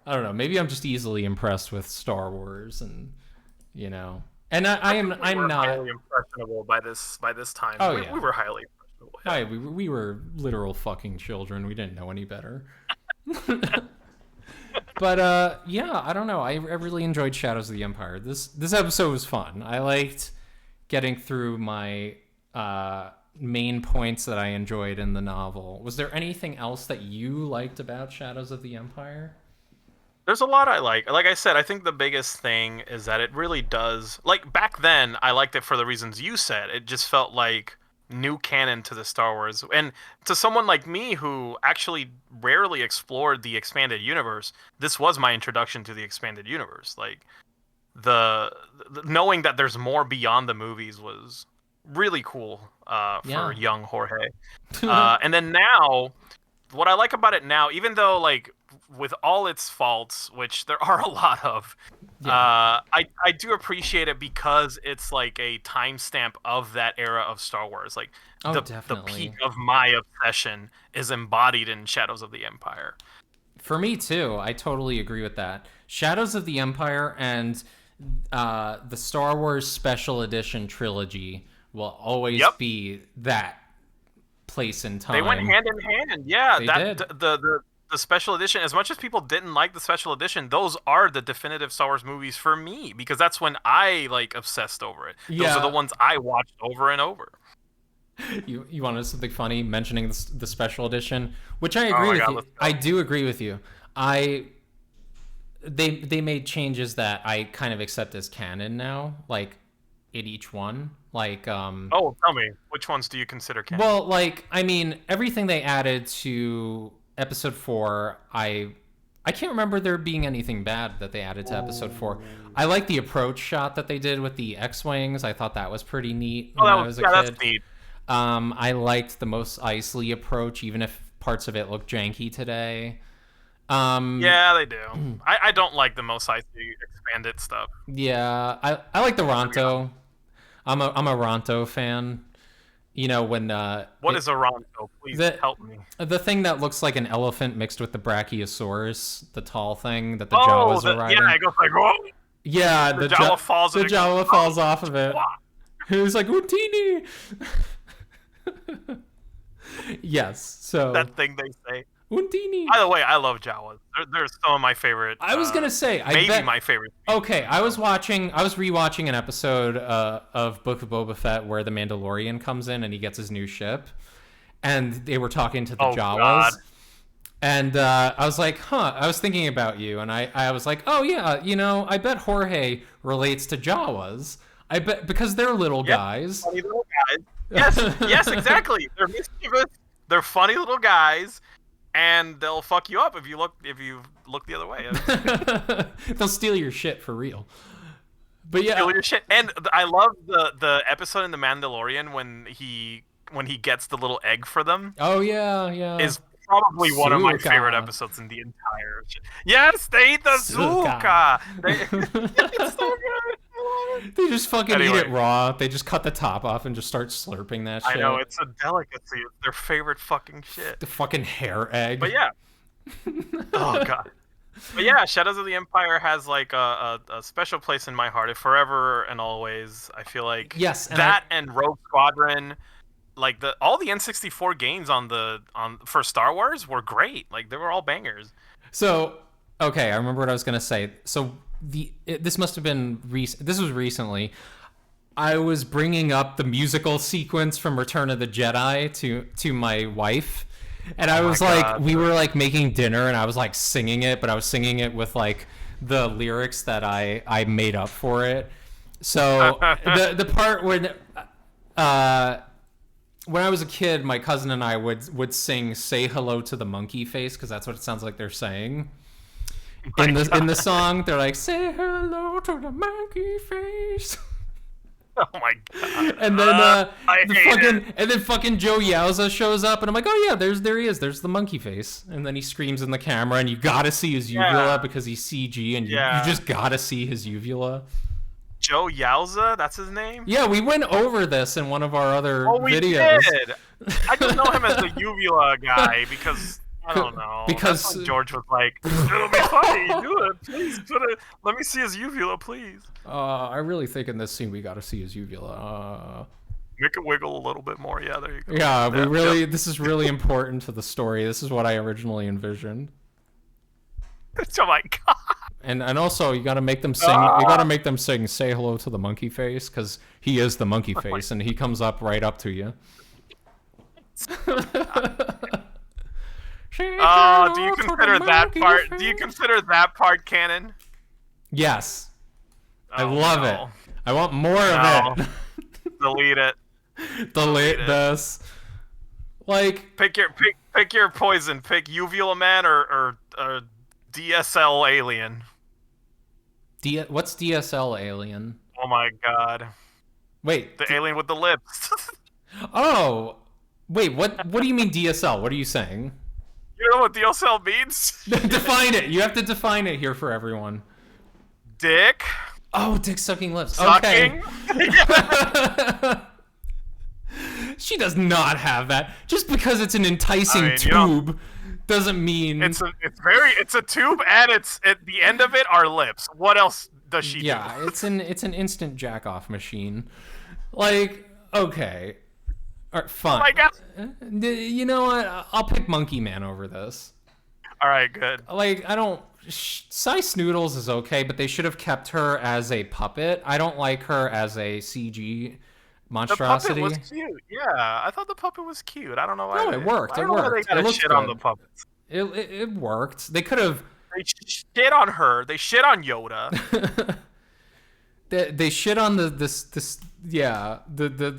I don't know. Maybe I'm just easily impressed with Star Wars, and and I'm not. Highly impressionable by this time. Oh, we yeah. we were highly impressionable. We were literal fucking children. We didn't know any better. But yeah, I don't know. I really enjoyed Shadows of the Empire. This episode was fun. I liked getting through my main points that I enjoyed in the novel. Was there anything else that you liked about Shadows of the Empire? There's a lot I like. Like I said, I think the biggest thing is that it really does. Like back then, I liked it for the reasons you said. It just felt like new canon to the Star Wars. And to someone like me who actually rarely explored the expanded universe, this was my introduction to the expanded universe. Like the knowing that there's more beyond the movies was really cool for Yeah. young Jorge. And then now what I like about it now, even though like with all its faults, which there are a lot of, Yeah. I do appreciate it because it's like a timestamp of that era of Star Wars. Like Oh, the peak definitely. of my obsession is embodied in Shadows of the Empire. For me too. I totally agree with that. Shadows of the Empire and the Star Wars Special Edition trilogy will always Yep, be that place in they went time. hand in hand. Yeah, They that did. the special edition. As much as people didn't like the special edition, those are the definitive Star Wars movies for me because that's when I like obsessed over it. Those are the Yeah. ones I watched over and over. You wanted something funny mentioning the special edition, which I Oh agree my with god, you. let's I go. do agree with you. I they made changes that I kind of accept as canon now, like in each one. Like Oh, tell me, which ones do you consider canon? well, like I mean, everything they added to episode 4, I can't remember there being anything bad that they added to episode 4. I like the approach shot that they did with the X-wings. I thought that was pretty neat Oh, when I was a that's kid. neat. I liked the Mos Eisley approach, even if parts of it look janky today. Um, Yeah, they do. I don't like the Mos Eisley expanded stuff, yeah, I like the to be honest. Ronto. I'm a Ronto fan. You know when What is a Ronto? Please the help me. the thing that looks like an elephant mixed with the Brachiosaurus, the tall thing that the Oh, Jawas are yeah, riding. it goes like, oh, Yeah, the Jawa falls The and it goes, Jawa oh, falls off of it. wow. It was like Utini. Yes, so That thing they say. Untini. By the way, I love Jawas. They're some of my favorite, I was gonna say, I maybe bet. my favorite species Okay, in Star Wars. I was rewatching an episode of Book of Boba Fett where the Mandalorian comes in and he gets his new ship, and they were talking to the Oh God. Jawas, and I was like, huh. I was thinking about you, and I was like, oh yeah, I bet Jorge relates to Jawas. I bet because they're little Yeah, guys. funny little guys. Yes, yes, exactly. They're mischievous. They're funny little guys, and they'll fuck you up if you look the other way. They'll steal your shit for real. But yeah, Steal your shit. And I love the episode in The Mandalorian when he gets the little egg for them oh yeah, yeah. is probably one of my favorite Suka. episodes in the entire shit. Yes, they eat the Suka. zuka. It's so good. They just fucking eat it Anyway, raw. They just cut the top off and just start slurping that I know shit. it's a delicacy. It's their favorite fucking shit. The fucking hair egg. But yeah. Oh god. But yeah, Shadows of the Empire has like a special place in my heart, forever and always. I feel like Yes, and I that and Rogue Squadron, like the all the N64 games on for Star Wars were great. Like they were all bangers. so okay, I remember what I was gonna say. So this must have been this was recently. I was bringing up the musical sequence from Return of the Jedi to my wife, and I Oh my was like, god. we were like making dinner, and I was like singing it, but I was singing it with like the lyrics that I made up for it. So the part uh when I was a kid, my cousin and I would sing "Say Hello to the Monkey Face" because that's what it sounds like they're saying My in the god. song. They're like, "Say hello to the monkey face." Oh my god. And then I hate it. fucking Joe Yowza shows up, and I'm like, oh yeah, there he is, there's the monkey face, and then he screams in the camera, and you gotta see his uvula Yeah. because he's CG, and you Yeah. just gotta see his uvula. Joe Yowza, that's his name? Yeah, we went over this in one of our other Oh, we videos. did. I just know him as the uvula guy because I don't know. That's Because when George was like, "It'll be funny. Do it, please. Put it. Let me see his uvula, please. I really think in this scene we gotta see his uvula. Make it wiggle a little bit more." Yeah, there you go. Yeah, we Yeah, really. yep. This is really important to the story. This is what I originally envisioned. Oh my god. And also you gotta make them sing. You gotta make them sing "Say Hello to the Monkey Face" because he is the monkey face, and he comes up right up to you. Do you consider that part? Do you consider that part canon? Yes. I Oh, love no. it. I want more of it. Delete it. Delete this. Like, Pick your poison. Pick Uvula Man or DSL Alien. What's DSL Alien? Oh my god. Wait. The alien with the lips. Oh. Wait, what do you mean DSL? What are you saying? You know what DSL means? Define it. You have to define it here for everyone. Dick. Oh, dick sucking lips. Sucking. Okay. She does not have that. Just because it's an enticing tube doesn't mean it's a tube, and it's at the end of it are lips. What else does she do? Yeah, it's an instant jack off machine. Like, okay. All right, fine. Oh my god. You know what? I'll pick Monkey Man over this. All right, good. Like, I don't. Cy Snoodles is okay, but they should have kept her as a puppet. I don't like her as a CG monstrosity. The puppet was cute. Yeah, I thought the puppet was cute. I don't know why. No, it worked. It worked. They got shit on the puppets. It worked. They could have. They shit on her. They shit on Yoda. They shit on the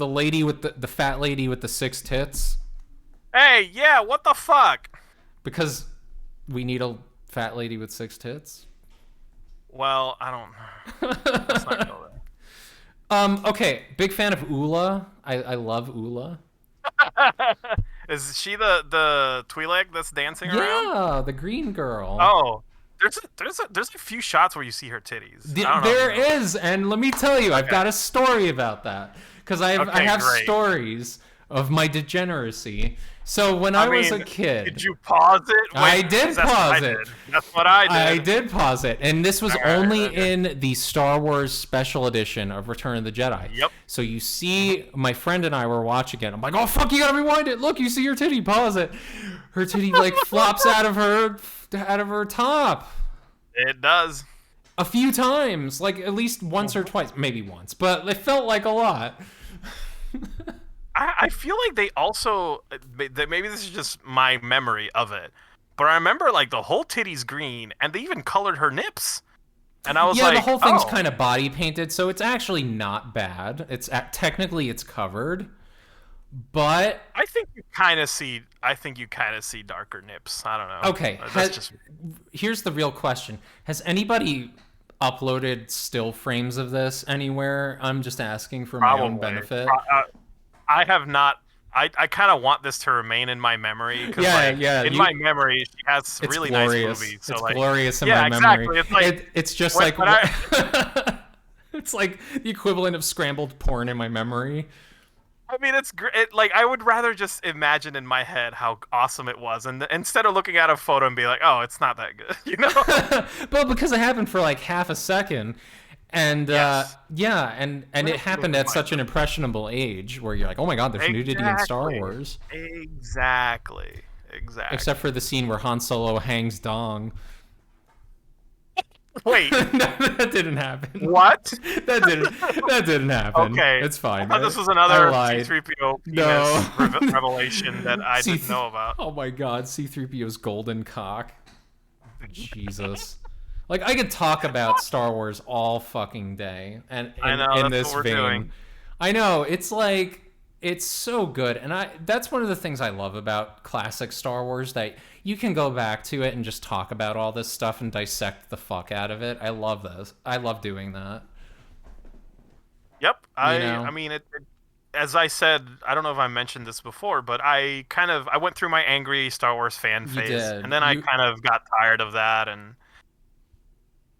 lady with the fat lady with the 6 tits. Hey, yeah, what the fuck? Because we need a fat lady with 6 tits. Well, I don't. Let's not go there. Okay, big fan of Ula. I love Ula. Is she the Twi'lek that's dancing around? Yeah, the green girl. Oh, there's a few shots where you see her titties. There is, and let me tell you, I've got a story about that because I have stories of my degeneracy. So when I was a kid, did you pause it? I did pause it. That's what I did. I did pause it, and this was only in the Star Wars Special Edition of Return of the Jedi. Yep. So you see, my friend and I were watching it. I'm like, oh fuck, you gotta rewind it. Look, you see your titty. Pause it. Her titty like flops out of her top. It does. A few times, like at least once or twice, maybe once, but it felt like a lot. I feel like they also, maybe this is just my memory of it, but I remember like the whole titty's green, and they even colored her nips. And I was like, the whole thing's kind of body painted, so it's actually not bad. Technically it's covered, but I think you kind of see darker nips. I don't know. Okay, here's the real question: has anybody uploaded still frames of this anywhere? I'm just asking for my own benefit. I have not. I kind of want this to remain in my memory. Cause in my memory, she has really glorious. Nice movies. So it's like, glorious in my memory. It's like it's just it's like the equivalent of scrambled porn in my memory. I mean, it's great. Like, I would rather just imagine in my head how awesome it was, and instead of looking at a photo and be like, "Oh, it's not that good," you know. But because it happened for like half a second. And yes. and it happened at such an impressionable age where you're like, oh my god, there's nudity in Star Wars. Exactly. Except for the scene where Han Solo hangs dong. Wait, that didn't happen. What? That didn't happen. Okay, it's fine. I thought this was another C-3PO penis revelation that I didn't know about. Oh my god, C-3PO's golden cock. Jesus. Like, I could talk about Star Wars all fucking day, and in this vein. Doing. I know, it's like, it's so good, and that's one of the things I love about classic Star Wars, that you can go back to it and just talk about all this stuff and dissect the fuck out of it. I love this. I love doing that. Yep. I mean, as I said, I don't know if I mentioned this before, but I went through my angry Star Wars fan phase, and then I kind of got tired of that, and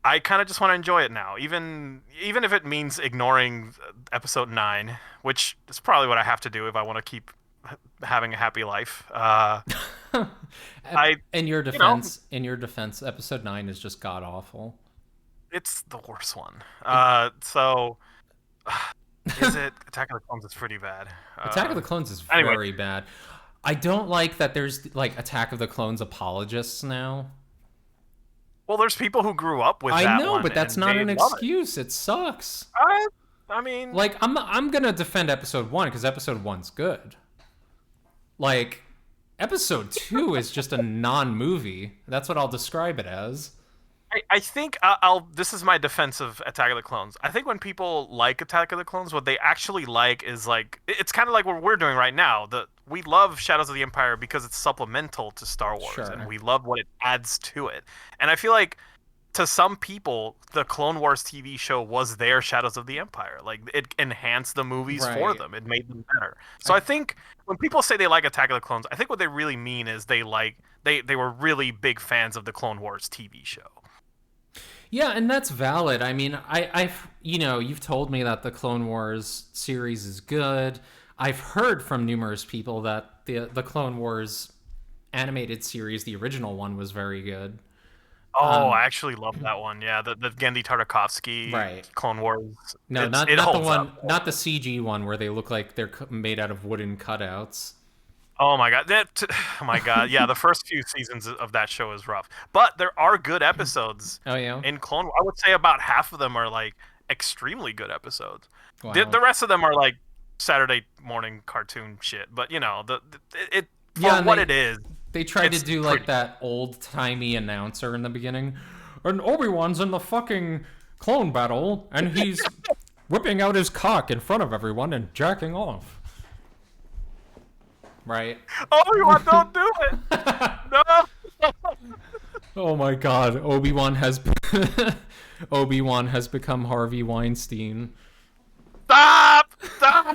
I kind of just want to enjoy it now, even if it means ignoring Episode 9, which is probably what I have to do if I want to keep having a happy life. In your defense, Episode 9 is just god awful. It's the worst one. So is it? Attack of the Clones is pretty bad. Attack of the Clones is very bad. I don't like that there's like Attack of the Clones apologists now. Well, there's people who grew up with that. I know, but that's not an excuse. It sucks. I mean, like, I'm gonna defend Episode 1 because Episode 1's good. Like, Episode 2 is just a non-movie. That's what I'll describe it as. I think I'll. This is my defense of Attack of the Clones. I think when people like Attack of the Clones, what they actually like is like it's kind of like what we're doing right now. We love Shadows of the Empire because it's supplemental to Star Wars, Sure. and we love what it adds to it. And I feel like to some people, the Clone Wars TV show was their Shadows of the Empire. Like it enhanced the movies for Right. them. It made them better. So I think when people say they like Attack of the Clones, I think what they really mean is they were really big fans of the Clone Wars TV show. Yeah, and that's valid. I mean, I've you've told me that the Clone Wars series is good. I've heard from numerous people that the Clone Wars animated series, the original one, was very good. Oh, I actually love that one. Yeah, the Gendy Tartakovsky Right. Clone Wars. No, It not the holds one, up. not the CG one where they look like they're made out of wooden cutouts. Oh my god, oh my god, yeah. The first few seasons of that show is rough, but there are good episodes Oh yeah. in Clone. I would say about half of them are like extremely good episodes. The Wow. rest of them are like Saturday morning cartoon shit. But you know, it Yeah, for and what it is. they tried to It's do like pretty. that old timey announcer in the beginning. And Obi-Wan's in the fucking clone battle, and he's whipping out his cock in front of everyone and jacking off. Right? Obi-Wan, don't do it. No. Oh my god, Obi-Wan has Obi-Wan has become Harvey Weinstein. Stop! Stop!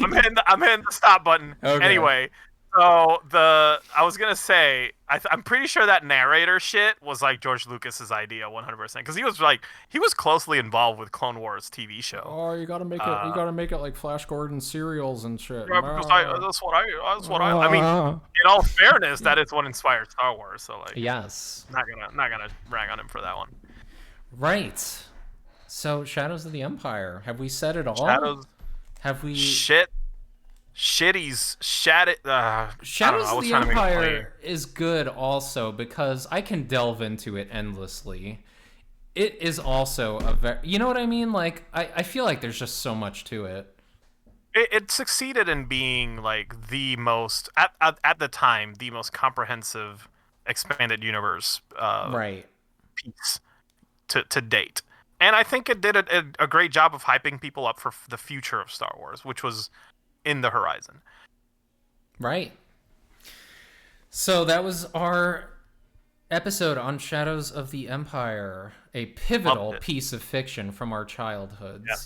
I'm hitting the stop button. Okay. Anyway, so I was gonna say I'm pretty sure that narrator shit was like George Lucas's idea 100% because he was closely involved with Clone Wars TV show. Oh, you gotta make it. You gotta make it like Flash Gordon serials and shit. Yeah, because that's what I mean. In all fairness, that is what inspired Star Wars. So like, Yes. not gonna rag on him for that one. Right. So, Shadows of the Empire. Have we said it all? Shadows, Have we? shitties, shat it. Shadows I of was the trying to make it clear. Empire is good also because I can delve into it endlessly. It is also a very, you know what I mean? Like, I feel like there's just so much to it. It succeeded in being like the most at the time the most comprehensive expanded universe Right. piece to date, and I think it did a great job of hyping people up for the future of Star Wars, which was in the horizon. Right. So that was our episode on Shadows of the Empire, a pivotal Loved it. piece of fiction from our childhoods. Yeah.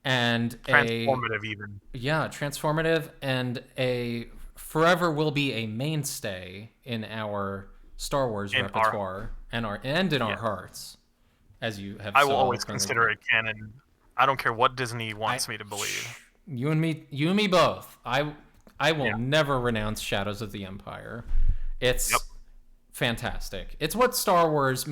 And Transformative, even. transformative, and a forever will be a mainstay in our Star Wars In our- repertoire and in our Yeah. hearts, as you have. I so will always eloquently consider put. it canon. I don't care what Disney wants me to believe. You and me both. I will Yeah. never renounce Shadows of the Empire. It's Yep. fantastic. It's what Star Wars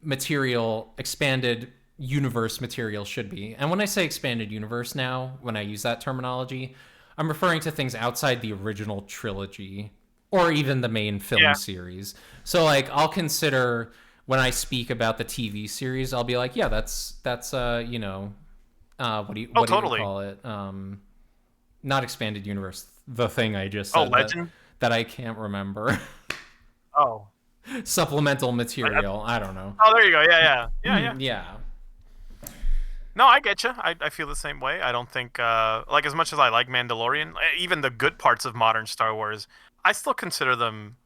material, expanded universe material should be. And when I say expanded universe now, when I use that terminology, I'm referring to things outside the original trilogy or even the main film Yeah. series. So like I'll consider when I speak about the TV series, I'll be like, yeah, that's you know, what do you Totally. call it? Not expanded universe, the thing I just said Legend? that I can't remember. Oh. Supplemental material. I don't know. Oh, there you go. Yeah. Yeah. No, I get you. I feel the same way. I don't think, like, as much as I like Mandalorian, even the good parts of modern Star Wars, I still consider them,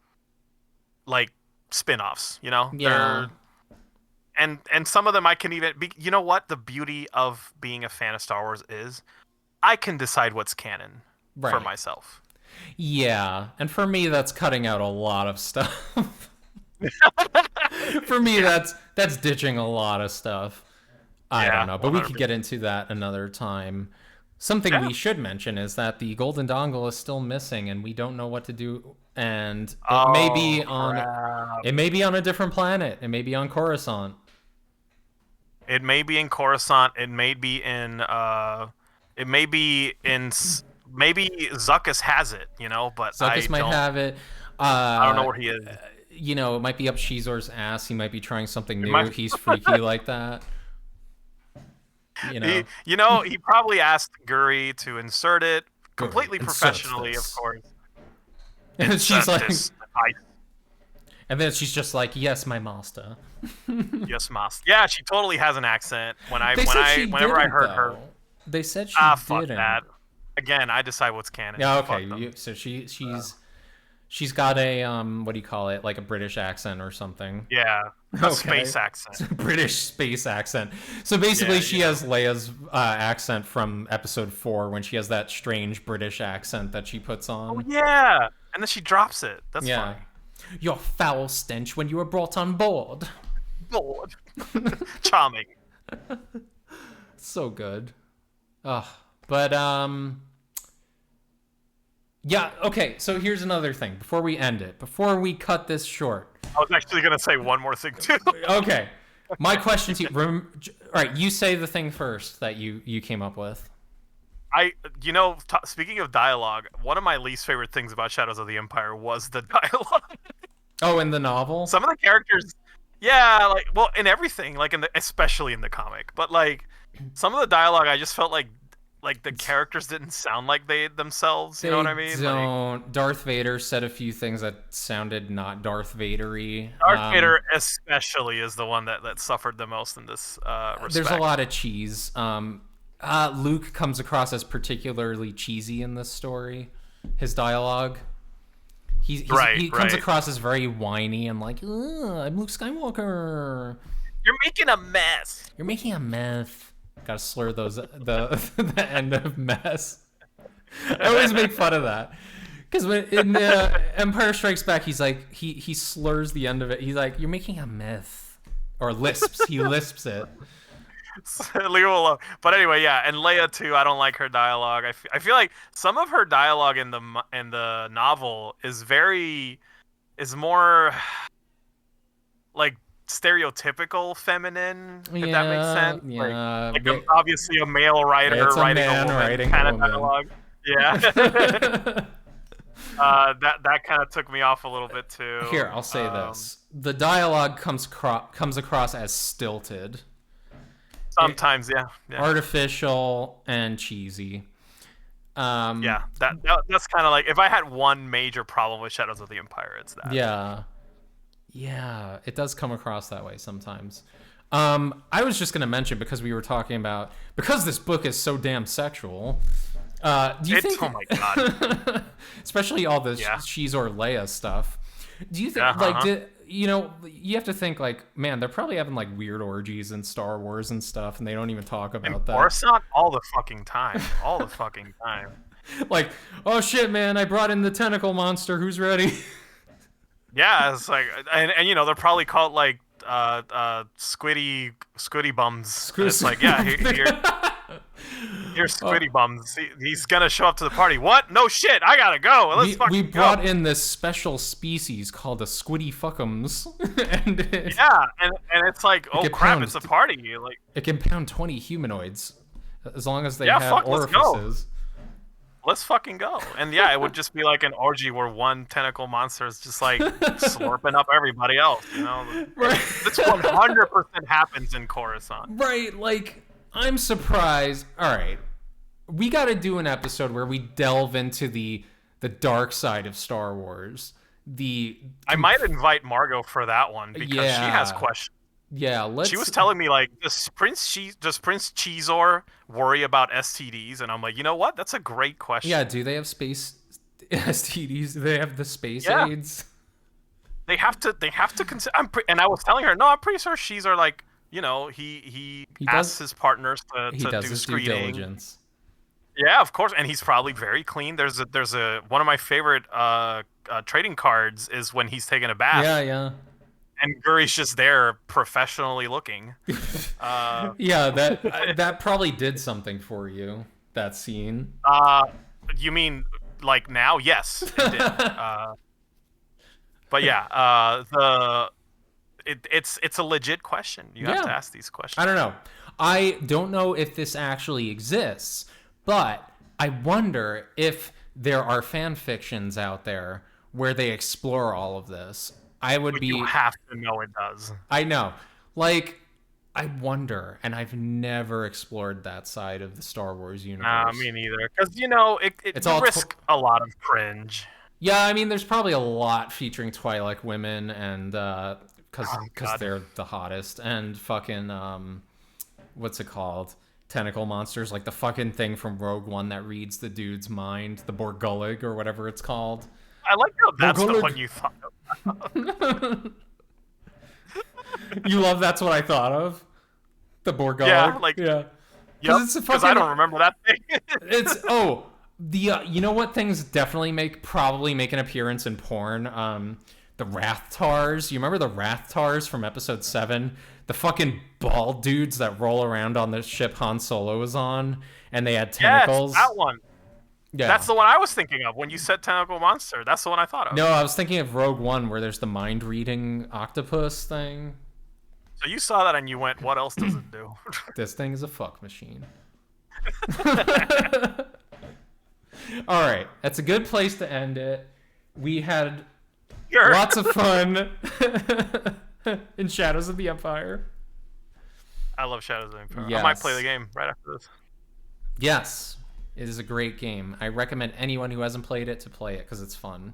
like, spin-offs, you know? Yeah. And some of them I can even, you know what the beauty of being a fan of Star Wars is? I can decide what's canon for Right. myself. Yeah. And for me, that's cutting out a lot of stuff. For me, that's ditching a lot of stuff. I Yeah, don't know, but we could 100%. get into that another time. Something Yeah. we should mention is that the golden dongle is still missing, and we don't know what to do. And it may be on crap. it may be on a different planet. It may be on Coruscant. It may be in Coruscant. It may be in. Maybe Zuckuss has it. You know, but Zuckuss might have it. I don't know where he is. You know, it might be up Shizor's ass. He might be trying something new. might- He's freaky like that. You know. He probably asked Guri to insert it completely professionally, of course. And she's like, I and then she's just like, yes, my master. Yes, Mas. Yeah, she totally has an accent. Whenever I heard her, they said she fuck didn't. that. Again, I decide what's canon. Yeah, Fuck okay. them. So she's got a what do you call it? Like a British accent or something. Yeah, a space accent. British space accent. So basically, she has Leia's accent from episode 4 when she has that strange British accent that she puts on. Oh yeah, and then she drops it. That's funny. Your foul stench when you were brought on board. Charming. So good. But yeah, okay, so here's another thing before we end it, before we cut this short. I was actually going to say one more thing too. Okay. My question to you, all right, you say the thing first that you came up with. Speaking of dialogue, one of my least favorite things about Shadows of the Empire was the dialogue. Oh, in the novel? Some of the characters, yeah, like, well, in everything, like especially in the comic, but like some of the dialogue, I just felt like the characters didn't sound like they themselves. You know what I mean? Don't. Like, Darth Vader said a few things that sounded not Darth Vader-y. Darth Vader especially is the one that suffered the most in this respect. There's a lot of cheese. Luke comes across as particularly cheesy in this story. His dialogue. He comes across as very whiny and like, I'm Luke Skywalker. You're making a mess. You're making a mess. Gotta slur those the end of mess. I always make fun of that because in Empire Strikes Back, he's like he slurs the end of it. He's like, you're making a myth, or lisps. He lisps it. Leave him alone. But anyway, yeah, and Leia too. I don't like her dialogue. I feel like some of her dialogue in the novel is more like stereotypical feminine, if that makes sense. Yeah, like obviously a male writer writing a woman kind of dialogue. Yeah. That kind of took me off a little bit too. Here, I'll say this: the dialogue comes across as stilted. Sometimes, yeah. Artificial and cheesy. Yeah, that's kind of like, if I had one major problem with Shadows of the Empire, it's that. Yeah, it does come across that way sometimes. I was just gonna mention, because we were talking about, because this book is so damn sexual. Do you think? Oh my god! Especially all this she's or Leia stuff. Do you think you have to think like, man, they're probably having like weird orgies in Star Wars and stuff, and they don't even talk about that. Coruscant all the fucking time. Like, oh shit, man, I brought in the tentacle monster. Who's ready? Yeah, it's like, and they're probably called like squiddy bums. And it's like, yeah, here's squiddy bums. He's gonna show up to the party. What? No shit, I gotta go. We brought in this special species called the squiddy fuckums, and it's like, oh crap, it's a party. Like, it can pound 20 humanoids as long as they have orifices. Let's fucking go. And yeah, it would just be like an orgy where one tentacle monster is just like slurping up everybody else, Right. This 100% happens in Coruscant. Right, like, I'm surprised. All right, we got to do an episode where we delve into the dark side of Star Wars. I might invite Margot for that one, because she has questions. Yeah, she was telling me, like, does Prince Cheezor worry about STDs? And I'm like, you know what? That's a great question. Yeah, do they have space STDs? Do they have the space AIDS? They have to consider. And I was telling her, no, I'm pretty sure Cheezor, like, he asks his partners to do screening. Due diligence. Yeah, of course, and he's probably very clean. There's a one of my favorite trading cards is when he's taking a bath. Yeah. And Guri's just there, professionally looking. Yeah, that probably did something for you, that scene. You mean like now? Yes, it did. But yeah, it's a legit question. You have to ask these questions. I don't know if this actually exists, but I wonder if there are fan fictions out there where they explore all of this. You have to know it does. I know. Like, I wonder, and I've never explored that side of the Star Wars Nah, universe. me neither. Because you know, It's you all risk a lot of cringe. yeah, I mean, there's probably a lot featuring Twilight women and Oh because God. they're the hottest and fucking what's it called? Tentacle monsters, like the fucking thing from Rogue One that reads the dude's mind, the Borgullig or whatever it's called. I like how that's the Borgullig. one you thought of. You love that's what I thought of. The Yeah, Borgullig. like, Yeah. yep. It's a Because I fucking don't remember that thing. it's the you know what things definitely probably make an appearance in porn? The Rathtars. You remember the Rathtars from episode 7? The fucking bald dudes that roll around on the ship Han Solo was on, and they had Yes, tentacles. that one. Yeah. That's the one I was thinking of when you said tentacle monster. That's the one I thought of. No, I was thinking of Rogue One where there's the mind reading octopus thing. So you saw that and you went, "What else does it do?" This thing is a fuck machine. All right, that's a good place to end it. We had Sure. lots of fun in Shadows of the Empire. I love Shadows of the Empire. Yes. I might play the game right after this. Yes, it is a great game. I recommend anyone who hasn't played it to play it because it's fun.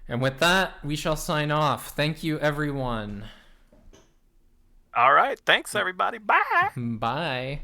And with that, we shall sign off. Thank you, everyone. All right. Thanks, everybody. Bye. Bye.